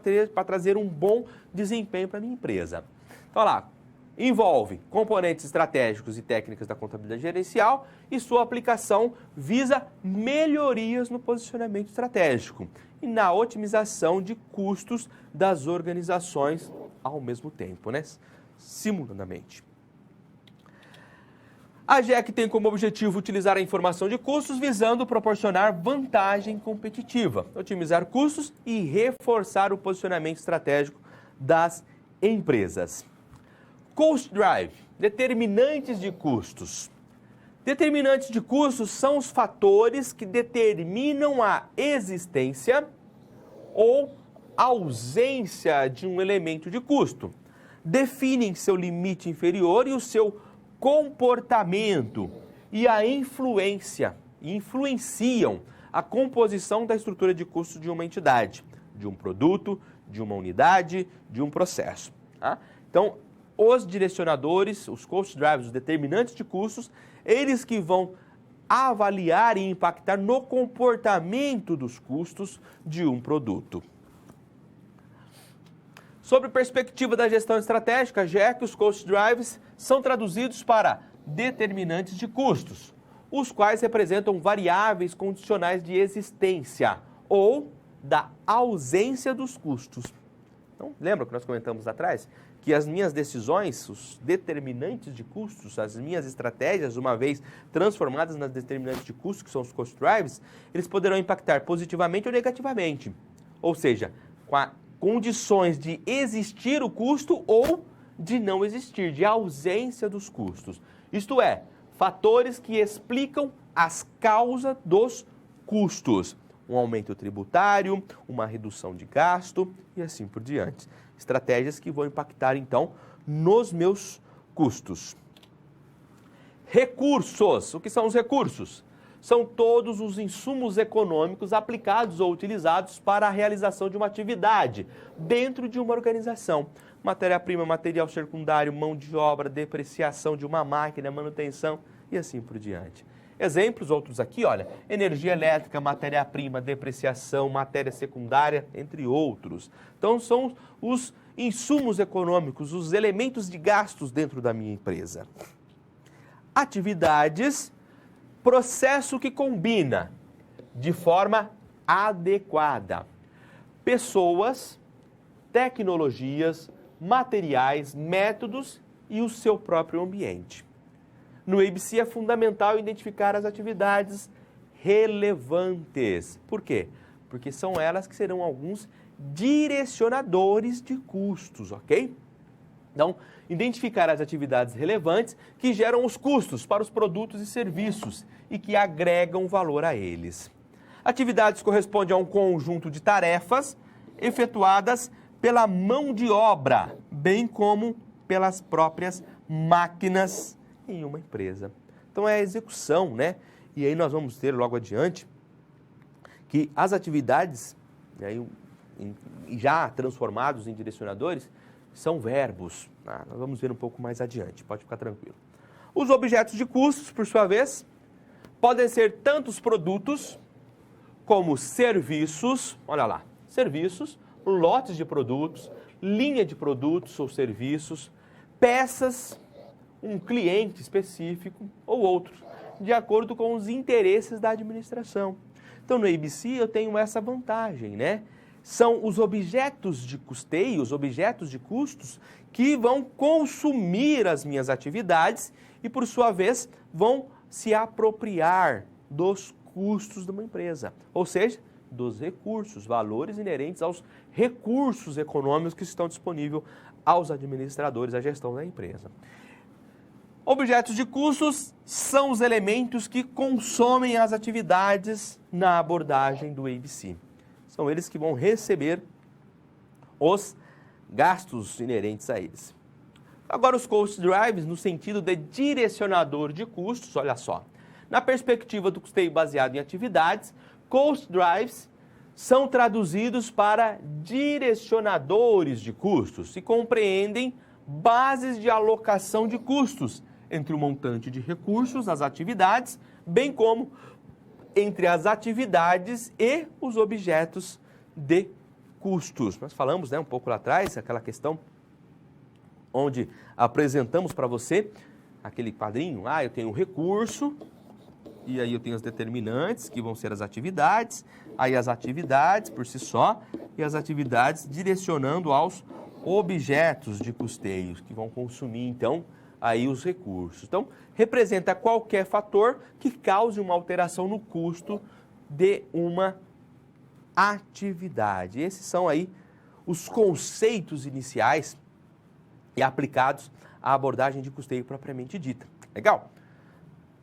trazer um bom desempenho para a minha empresa. Então, olha lá. Envolve componentes estratégicos e técnicas da contabilidade gerencial e sua aplicação visa melhorias no posicionamento estratégico e na otimização de custos das organizações ao mesmo tempo, né? Simultaneamente. A GEC tem como objetivo utilizar a informação de custos visando proporcionar vantagem competitiva, otimizar custos e reforçar o posicionamento estratégico das empresas. Cost Drive, determinantes de custos. Determinantes de custos são os fatores que determinam a existência ou ausência de um elemento de custo. Definem seu limite inferior e o seu comportamento e a influenciam a composição da estrutura de custos de uma entidade, de um produto, de uma unidade, de um processo. Tá? Então, os direcionadores, os cost drivers, os determinantes de custos, eles que vão avaliar e impactar no comportamento dos custos de um produto. Sob a perspectiva da gestão estratégica, GEC, os cost drivers são traduzidos para determinantes de custos, os quais representam variáveis condicionais de existência ou da ausência dos custos. Então, lembra que nós comentamos atrás? que as minhas decisões, os determinantes de custos, as minhas estratégias, uma vez transformadas nas determinantes de custos, que são os cost drivers, eles poderão impactar positivamente ou negativamente. Ou seja, com condições de existir o custo ou de não existir, de ausência dos custos. Isto é, fatores que explicam as causas dos custos. Um aumento tributário, uma redução de gasto e assim por diante. Estratégias que vão impactar, então, nos meus custos. Recursos. O que são os recursos? São todos os insumos econômicos aplicados ou utilizados para a realização de uma atividade dentro de uma organização. Matéria-prima, material secundário, mão de obra, depreciação de uma máquina, manutenção e assim por diante. Exemplos, outros aqui, olha, energia elétrica, matéria-prima, depreciação, matéria secundária, entre outros. Então, são os insumos econômicos, os elementos de gastos dentro da minha empresa. Atividades, processo que combina de forma adequada pessoas, tecnologias, materiais, métodos e o seu próprio ambiente. No ABC é fundamental identificar as atividades relevantes. Por quê? Porque são elas que serão alguns direcionadores de custos, ok? Então, identificar as atividades relevantes que geram os custos para os produtos e serviços e que agregam valor a eles. Atividades correspondem a um conjunto de tarefas efetuadas pela mão de obra, bem como pelas próprias máquinas em uma empresa. Então é a execução, né? E aí nós vamos ter logo adiante que as atividades, né, já transformados em direcionadores, são verbos. Nós vamos ver um pouco mais adiante, pode ficar tranquilo. Os objetos de custos, por sua vez, podem ser tanto os produtos como serviços, olha lá, serviços, lotes de produtos, linha de produtos ou serviços, peças, um cliente específico ou outro, de acordo com os interesses da administração. Então, no ABC eu tenho essa vantagem, né? São os objetos de custeio, os objetos de custos, que vão consumir as minhas atividades e, por sua vez, vão se apropriar dos custos de uma empresa. Ou seja, dos recursos, valores inerentes aos recursos econômicos que estão disponíveis aos administradores, à gestão da empresa. Objetos de custos são os elementos que consomem as atividades na abordagem do ABC. São eles que vão receber os gastos inerentes a eles. Agora, os cost drivers, no sentido de direcionador de custos, olha só. Na perspectiva do custeio baseado em atividades, cost drivers são traduzidos para direcionadores de custos e compreendem bases de alocação de custos entre o montante de recursos, as atividades, bem como entre as atividades e os objetos de custos. Nós falamos, né, um pouco lá atrás, aquela questão onde apresentamos para você aquele quadrinho, eu tenho um recurso, e aí eu tenho as determinantes, que vão ser as atividades, aí as atividades por si só, e as atividades direcionando aos objetos de custeio, que vão consumir, então, aí os recursos. Então, representa qualquer fator que cause uma alteração no custo de uma atividade. Esses são aí os conceitos iniciais e aplicados à abordagem de custeio propriamente dita. Legal?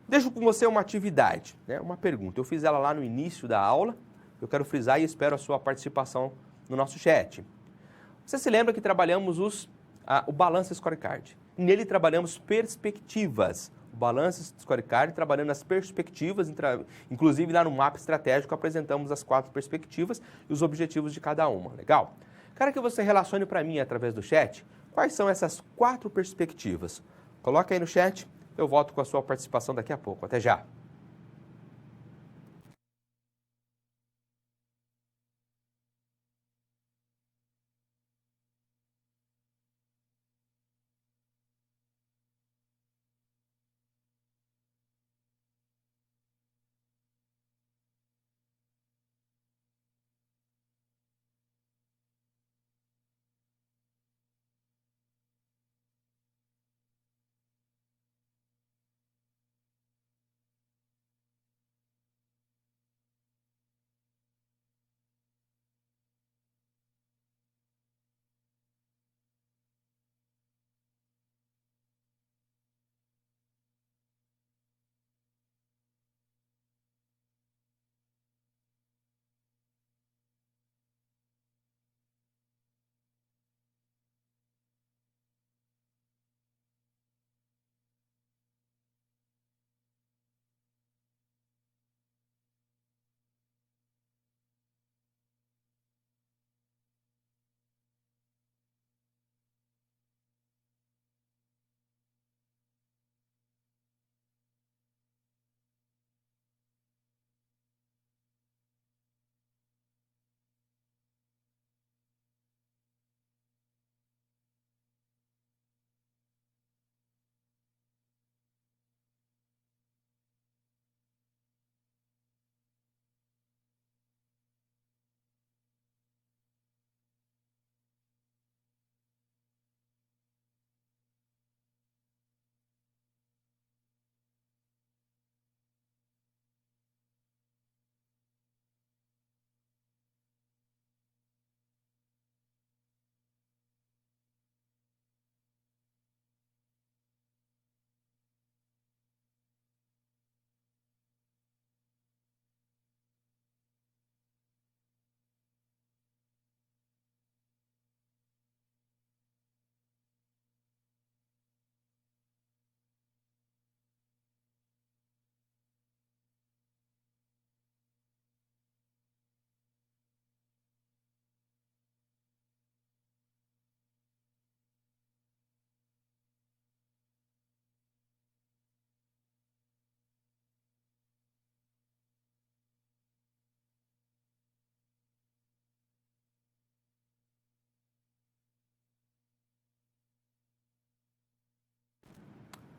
Deixo com você uma atividade, né? Uma pergunta. Eu fiz ela lá no início da aula, eu quero frisar e espero a sua participação no nosso chat. Você se lembra que trabalhamos o Balance Scorecard? Nele trabalhamos perspectivas. O Balance Scorecard trabalhando as perspectivas, inclusive lá no mapa estratégico apresentamos as 4 perspectivas e os objetivos de cada uma. Legal? Quero que você relacione para mim através do chat quais são essas 4 perspectivas. Coloca aí no chat, eu volto com a sua participação daqui a pouco. Até já!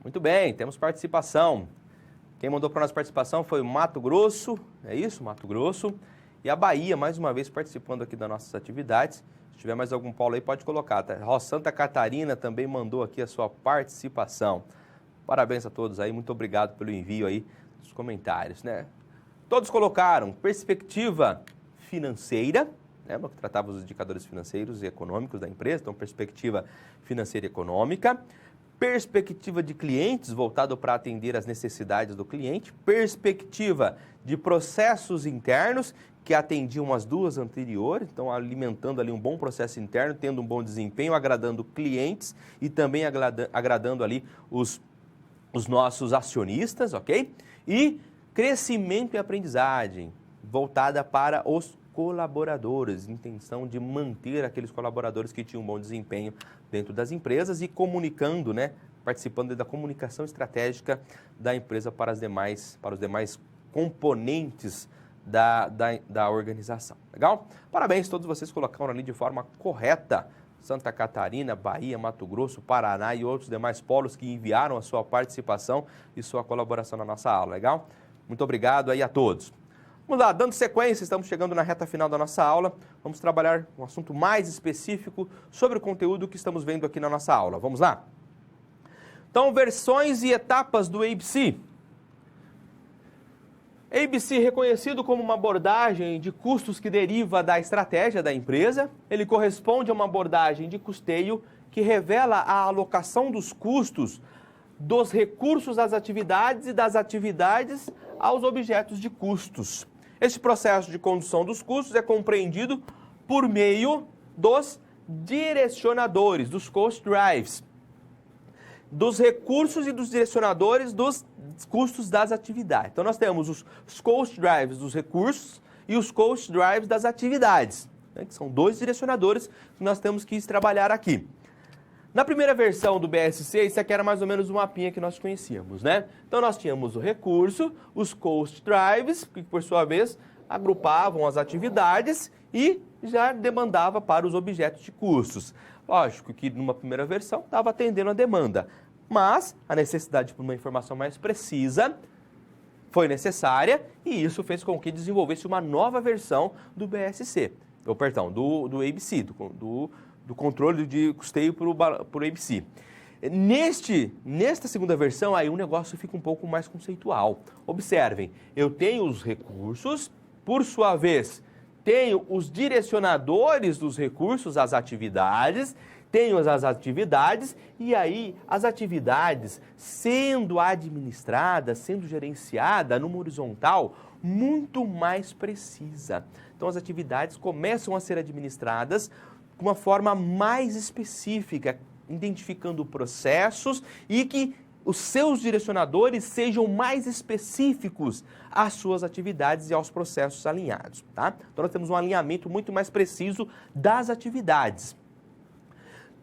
Muito bem, temos participação. Quem mandou para nós participação foi o Mato Grosso, é isso? Mato Grosso. E a Bahia, mais uma vez, participando aqui das nossas atividades. Se tiver mais algum polo aí, pode colocar. Tá? Santa Catarina também mandou aqui a sua participação. Parabéns a todos aí, muito obrigado pelo envio aí dos comentários, né? Todos colocaram perspectiva financeira, né, que tratava os indicadores financeiros e econômicos da empresa, então perspectiva financeira e econômica, perspectiva de clientes voltado para atender as necessidades do cliente, perspectiva de processos internos que atendiam as duas anteriores, então alimentando ali um bom processo interno, tendo um bom desempenho, agradando clientes e também agradando ali os nossos acionistas, ok? E crescimento e aprendizagem, voltada para os colaboradores, intenção de manter aqueles colaboradores que tinham um bom desempenho dentro das empresas e comunicando, né, participando da comunicação estratégica da empresa para os demais componentes da organização. Legal? Parabéns, todos vocês colocaram ali de forma correta. Santa Catarina, Bahia, Mato Grosso, Paraná e outros demais polos que enviaram a sua participação e sua colaboração na nossa aula, legal? Muito obrigado aí a todos. Vamos lá, dando sequência, estamos chegando na reta final da nossa aula. Vamos trabalhar um assunto mais específico sobre o conteúdo que estamos vendo aqui na nossa aula. Vamos lá? Então, versões e etapas do ABC. ABC reconhecido como uma abordagem de custos que deriva da estratégia da empresa. Ele corresponde a uma abordagem de custeio que revela a alocação dos custos dos recursos às atividades e das atividades aos objetos de custos. Este processo de condução dos custos é compreendido por meio dos direcionadores, dos cost drives, dos recursos e dos direcionadores dos custos das atividades. Então, nós temos os cost drives dos recursos e os cost drives das atividades, né, que são dois direcionadores que nós temos que trabalhar aqui. Na primeira versão do BSC, isso aqui era mais ou menos um mapinha que nós conhecíamos, né? Então, nós tínhamos o recurso, os cost drives, que por sua vez agrupavam as atividades e já demandava para os objetos de custos. Lógico que numa primeira versão estava atendendo a demanda, mas a necessidade por uma informação mais precisa foi necessária e isso fez com que desenvolvesse uma nova versão do BSC, ou perdão, do ABC, do controle de custeio por ABC. Nesta segunda versão, aí o negócio fica um pouco mais conceitual. Observem, eu tenho os recursos, por sua vez, tenho os direcionadores dos recursos às atividades, tenho as atividades e aí as atividades sendo administradas, sendo gerenciada numa horizontal muito mais precisa. Então as atividades começam a ser administradas de uma forma mais específica, identificando processos e que os seus direcionadores sejam mais específicos às suas atividades e aos processos alinhados, tá? Então nós temos um alinhamento muito mais preciso das atividades.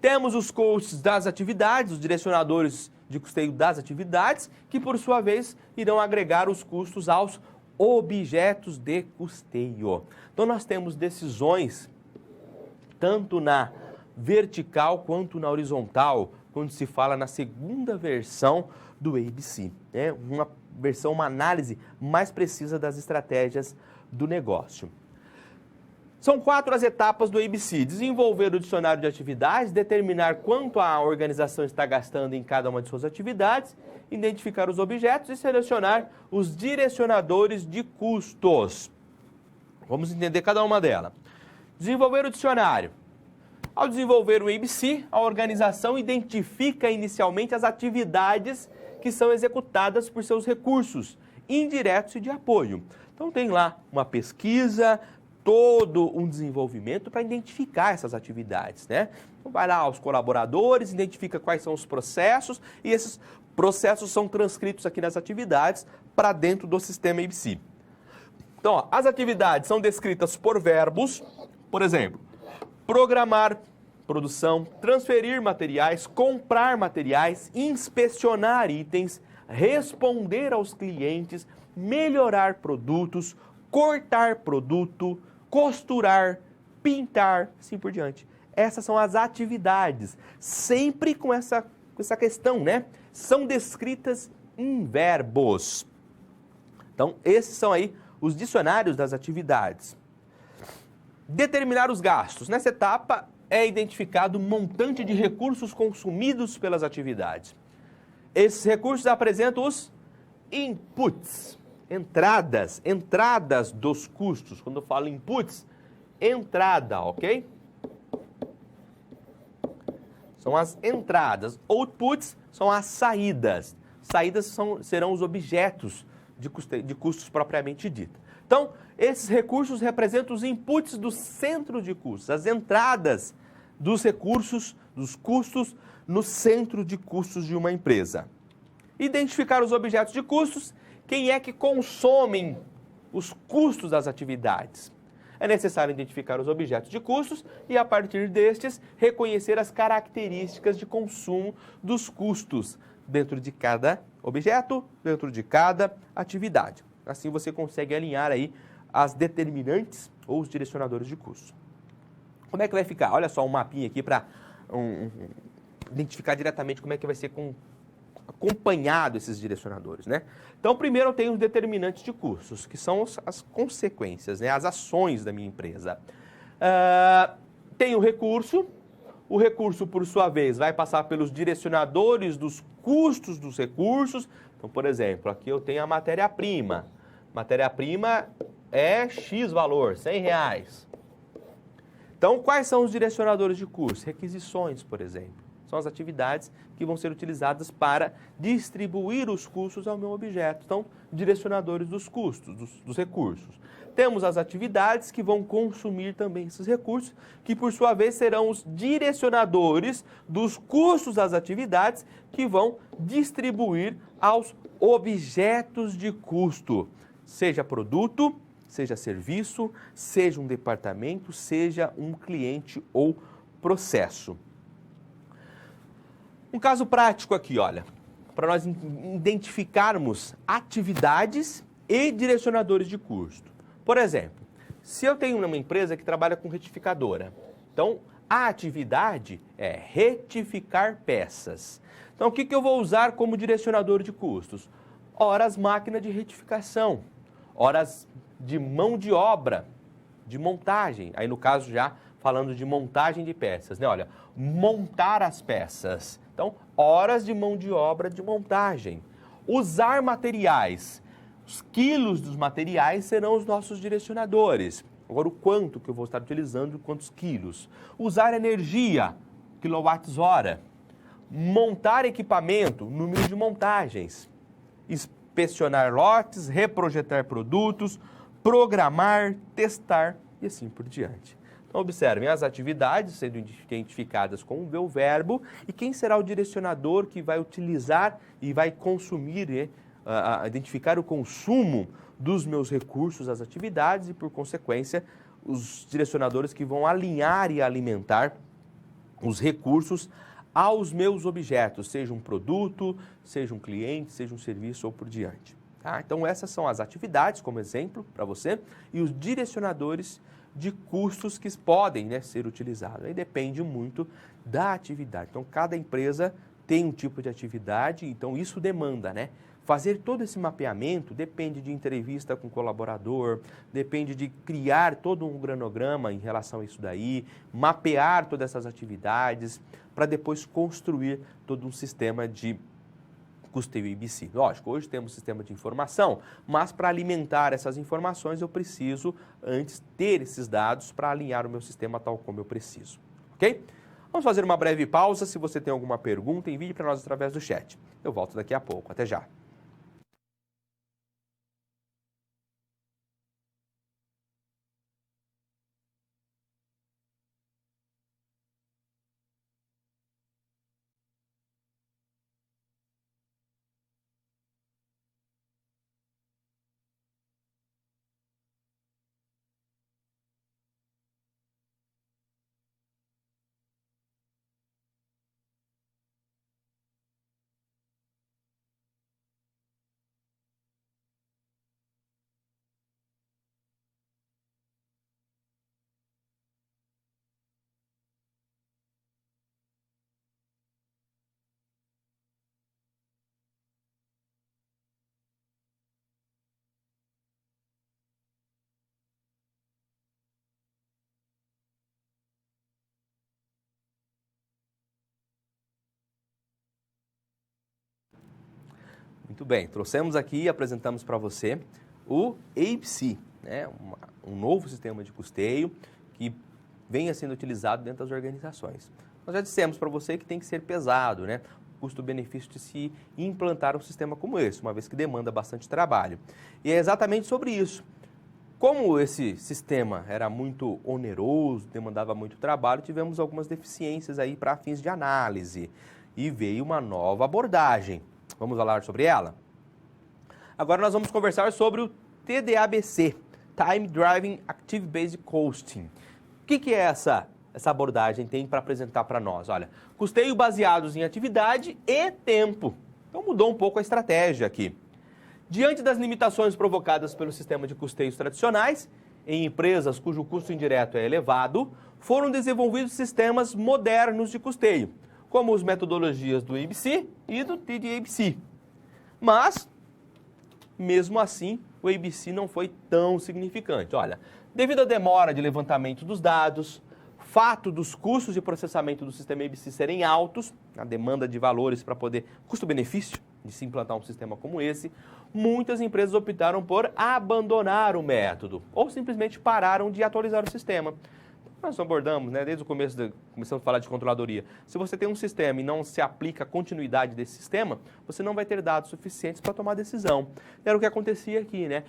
Temos os costs das atividades, os direcionadores de custeio das atividades, que por sua vez irão agregar os custos aos objetos de custeio. Então nós temos decisões tanto na vertical quanto na horizontal, quando se fala na segunda versão do ABC, né? Uma análise mais precisa das estratégias do negócio. São 4 as etapas do ABC: desenvolver o dicionário de atividades, determinar quanto a organização está gastando em cada uma de suas atividades, identificar os objetos e selecionar os direcionadores de custos. Vamos entender cada uma delas. Desenvolver o dicionário. Ao desenvolver o ABC, a organização identifica inicialmente as atividades que são executadas por seus recursos indiretos e de apoio. Então tem lá uma pesquisa, todo um desenvolvimento para identificar essas atividades, né? Então vai lá aos colaboradores, identifica quais são os processos e esses processos são transcritos aqui nas atividades para dentro do sistema ABC. Então, ó, as atividades são descritas por verbos, por exemplo, programar produção, transferir materiais, comprar materiais, inspecionar itens, responder aos clientes, melhorar produtos, cortar produto, costurar, pintar, assim por diante. Essas são as atividades, sempre com essa questão, né? são descritas em verbos. Então, esses são aí os dicionários das atividades. Determinar os gastos. Nessa etapa é identificado o montante de recursos consumidos pelas atividades. Esses recursos apresentam os inputs, entradas dos custos. Quando eu falo inputs, entrada, ok? São as entradas. Outputs são as saídas. Saídas serão os objetos de custos propriamente dita. Então, esses recursos representam os inputs do centro de custos, as entradas dos recursos, dos custos, no centro de custos de uma empresa. Identificar os objetos de custos, quem é que consomem os custos das atividades. É necessário identificar os objetos de custos e, a partir destes, reconhecer as características de consumo dos custos dentro de cada objeto, dentro de cada atividade. Assim você consegue alinhar aí as determinantes ou os direcionadores de custos. Como é que vai ficar? Olha só um mapinha aqui para identificar diretamente como é que vai ser acompanhado esses direcionadores, né? Então, primeiro eu tenho os determinantes de custos, que são as consequências, né? As ações da minha empresa. Tem o recurso, por sua vez, vai passar pelos direcionadores dos custos dos recursos. Então, por exemplo, aqui eu tenho a matéria-prima. Matéria-prima é X valor, R$100. Então, quais são os direcionadores de custos? Requisições, por exemplo. São as atividades que vão ser utilizadas para distribuir os custos ao meu objeto. Então, direcionadores dos custos, dos recursos. Temos as atividades que vão consumir também esses recursos, que por sua vez serão os direcionadores dos custos das atividades que vão distribuir aos objetos de custo, seja produto, seja serviço, seja um departamento, seja um cliente ou processo. Um caso prático aqui, olha, para nós identificarmos atividades e direcionadores de custo. Por exemplo, se eu tenho uma empresa que trabalha com retificadora, então a atividade é retificar peças. Então o que eu vou usar como direcionador de custos? Horas máquina de retificação, horas de mão de obra, de montagem, aí no caso já falando de montagem de peças, né? Olha, montar as peças. Então, horas de mão de obra de montagem. Usar materiais. Os quilos dos materiais serão os nossos direcionadores. Agora, o quanto que eu vou estar utilizando, quantos quilos. Usar energia, quilowatts-hora. Montar equipamento, número de montagens. Inspecionar lotes, reprojetar produtos, programar, testar e assim por diante. Então, observem as atividades sendo identificadas com o meu verbo e quem será o direcionador que vai utilizar e vai consumir, identificar o consumo dos meus recursos, as atividades e, por consequência, os direcionadores que vão alinhar e alimentar os recursos aos meus objetos, seja um produto, seja um cliente, seja um serviço ou por diante. Tá? Então, essas são as atividades, como exemplo para você, e os direcionadores de custos que podem, né, ser utilizados. Aí depende muito da atividade. Então, cada empresa tem um tipo de atividade, então isso demanda, né? Fazer todo esse mapeamento depende de entrevista com o colaborador, depende de criar todo um cronograma em relação a isso daí, mapear todas essas atividades, para depois construir todo um sistema de custeio IBC. Lógico, hoje temos um sistema de informação, mas para alimentar essas informações eu preciso antes ter esses dados para alinhar o meu sistema tal como eu preciso, ok? Vamos fazer uma breve pausa. Se você tem alguma pergunta, envie para nós através do chat. Eu volto daqui a pouco. Até já. Muito bem, trouxemos aqui e apresentamos para você o ABC, né? Um novo sistema de custeio que venha sendo utilizado dentro das organizações. Nós já dissemos para você que tem que ser pesado, né? O custo-benefício de se implantar um sistema como esse, uma vez que demanda bastante trabalho. E é exatamente sobre isso. Como esse sistema era muito oneroso, demandava muito trabalho, tivemos algumas deficiências aí para fins de análise e veio uma nova abordagem. Vamos falar sobre ela? Agora nós vamos conversar sobre o TDABC, Time Driving Active Based Costing. O que é essa abordagem tem para apresentar para nós? Olha, custeio baseados em atividade e tempo. Então mudou um pouco a estratégia aqui. Diante das limitações provocadas pelo sistema de custeios tradicionais, em empresas cujo custo indireto é elevado, foram desenvolvidos sistemas modernos de custeio, como as metodologias do ABC e do TDABC. Mas, mesmo assim, o ABC não foi tão significante. Olha, devido à demora de levantamento dos dados, fato dos custos de processamento do sistema ABC serem altos, a demanda de valores para poder, custo-benefício de se implantar um sistema como esse, muitas empresas optaram por abandonar o método ou simplesmente pararam de atualizar o sistema. Nós abordamos, né, desde o começo, começamos a falar de controladoria. Se você tem um sistema e não se aplica a continuidade desse sistema, você não vai ter dados suficientes para tomar decisão. Era o que acontecia aqui, né?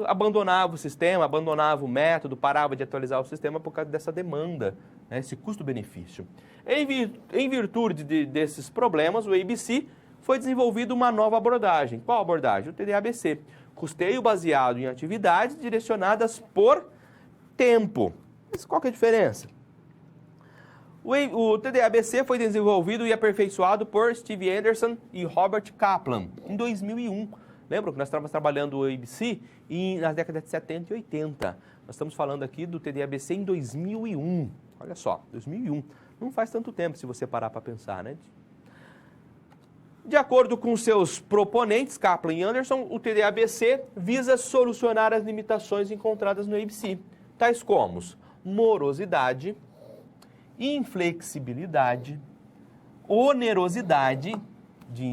Abandonava o sistema, abandonava o método, parava de atualizar o sistema por causa dessa demanda, né, esse custo-benefício. Em virtude desses problemas, o ABC foi desenvolvida uma nova abordagem. Qual abordagem? O TDABC. Custeio baseado em atividades direcionadas por tempo. Mas qual que é a diferença? O TDABC foi desenvolvido e aperfeiçoado por Steve Anderson e Robert Kaplan em 2001. Lembram que nós estávamos trabalhando o ABC nas décadas de 70 e 80. Nós estamos falando aqui do TDABC em 2001. Olha só, 2001. Não faz tanto tempo se você parar para pensar, né? De acordo com seus proponentes, Kaplan e Anderson, o TDABC visa solucionar as limitações encontradas no ABC, tais como morosidade, inflexibilidade, onerosidade de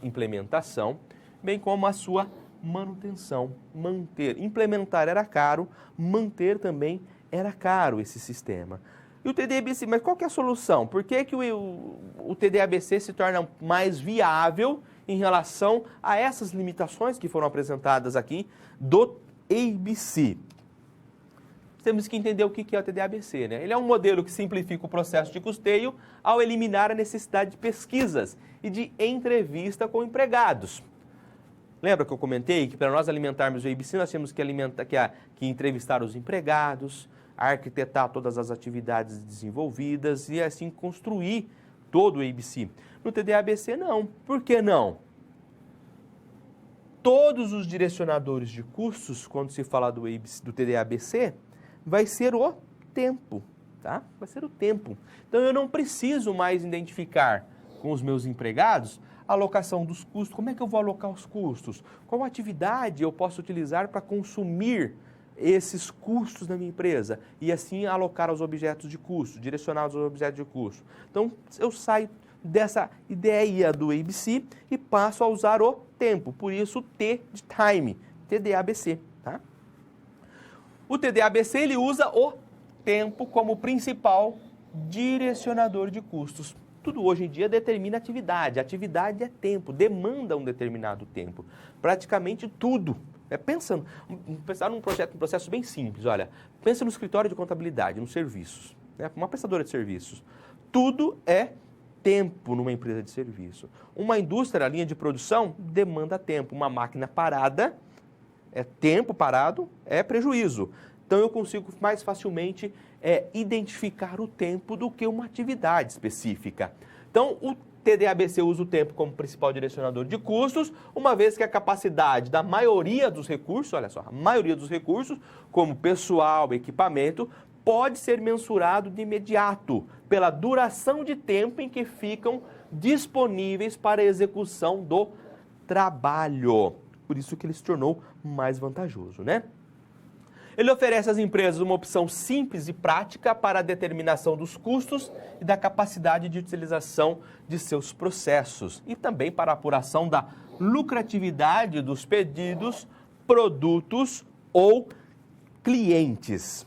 implementação, bem como a sua manutenção. Implementar era caro, manter também era caro esse sistema. E o TDABC, mas qual que é a solução? Por que o TDABC se torna mais viável em relação a essas limitações que foram apresentadas aqui do ABC? Temos que entender o que é o TDABC, né? Ele é um modelo que simplifica o processo de custeio ao eliminar a necessidade de pesquisas e de entrevista com empregados. Lembra que eu comentei que para nós alimentarmos o ABC nós temos que entrevistar os empregados, arquitetar todas as atividades desenvolvidas e assim construir todo o ABC. No TDABC não. Por que não? Todos os direcionadores de custos, quando se fala do TDABC, vai ser o tempo, tá? Vai ser o tempo. Então eu não preciso mais identificar com os meus empregados a alocação dos custos. Como é que eu vou alocar os custos? Qual atividade eu posso utilizar para consumir esses custos da minha empresa e assim alocar aos objetos de custo, direcionar aos objetos de custo. Então, eu saio dessa ideia do ABC e passo a usar o tempo, por isso o T de time, TDABC, tá? O TDABC, ele usa o tempo como principal direcionador de custos. Tudo hoje em dia determina atividade. Atividade é tempo, demanda um determinado tempo. Praticamente tudo. Pensar num processo bem simples, olha, pensa no escritório de contabilidade, nos serviços, né? Uma prestadora de serviços. Tudo é tempo numa empresa de serviço. Uma indústria, a linha de produção, demanda tempo. Uma máquina parada, tempo parado, é prejuízo. Então eu consigo mais facilmente identificar o tempo do que uma atividade específica. Então o TDABC usa o tempo como principal direcionador de custos, uma vez que a capacidade da maioria dos recursos, olha só, a maioria dos recursos, como pessoal, equipamento, pode ser mensurado de imediato pela duração de tempo em que ficam disponíveis para a execução do trabalho. Por isso que ele se tornou mais vantajoso, né? Ele oferece às empresas uma opção simples e prática para a determinação dos custos e da capacidade de utilização de seus processos e também para a apuração da lucratividade dos pedidos, produtos ou clientes.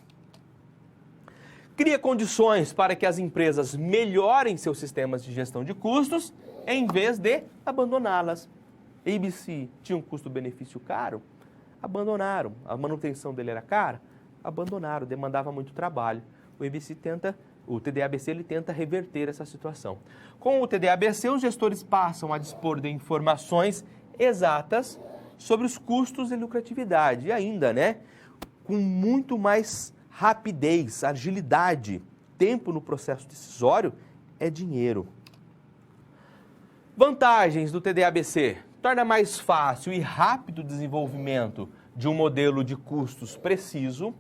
Cria condições para que as empresas melhorem seus sistemas de gestão de custos em vez de abandoná-las. ABC tinha um custo-benefício caro? Abandonaram. A manutenção dele era cara? Abandonaram, demandava muito trabalho. O TD-ABC ele tenta reverter essa situação. Com o TD-ABC, os gestores passam a dispor de informações exatas sobre os custos e lucratividade. E ainda, com muito mais rapidez, agilidade, tempo no processo decisório é dinheiro. Vantagens do TD-ABC. Torna mais fácil e rápido o desenvolvimento de um modelo de custos preciso,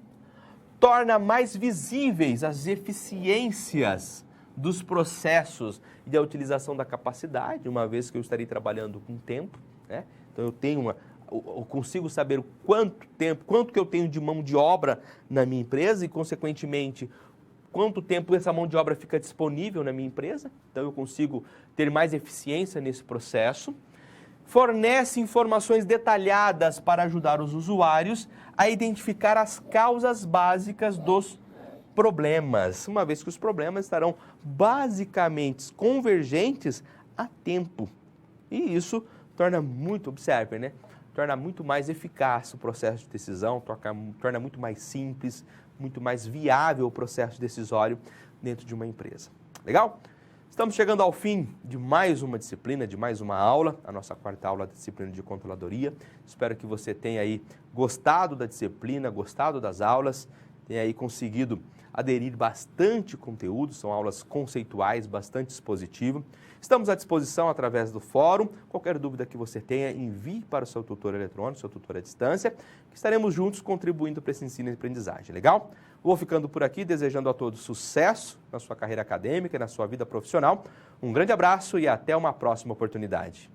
torna mais visíveis as eficiências dos processos e da utilização da capacidade, uma vez que eu estarei trabalhando com tempo, Então eu consigo saber quanto que eu tenho de mão de obra na minha empresa e, consequentemente, quanto tempo essa mão de obra fica disponível na minha empresa. Então eu consigo ter mais eficiência nesse processo. Fornece informações detalhadas para ajudar os usuários a identificar as causas básicas dos problemas, uma vez que os problemas estarão basicamente convergentes a tempo. E isso torna muito, observe, torna muito mais eficaz o processo de decisão, torna muito mais simples, muito mais viável o processo decisório dentro de uma empresa. Legal? Estamos chegando ao fim de mais uma disciplina, de mais uma aula, a nossa quarta aula da disciplina de controladoria. Espero que você tenha aí gostado da disciplina, gostado das aulas, tenha aí conseguido aderir bastante conteúdo, são aulas conceituais, bastante expositivo. Estamos à disposição através do fórum. Qualquer dúvida que você tenha, envie para o seu tutor eletrônico, seu tutor à distância, que estaremos juntos contribuindo para esse ensino e aprendizagem. Legal? Vou ficando por aqui, desejando a todos sucesso na sua carreira acadêmica e na sua vida profissional. Um grande abraço e até uma próxima oportunidade.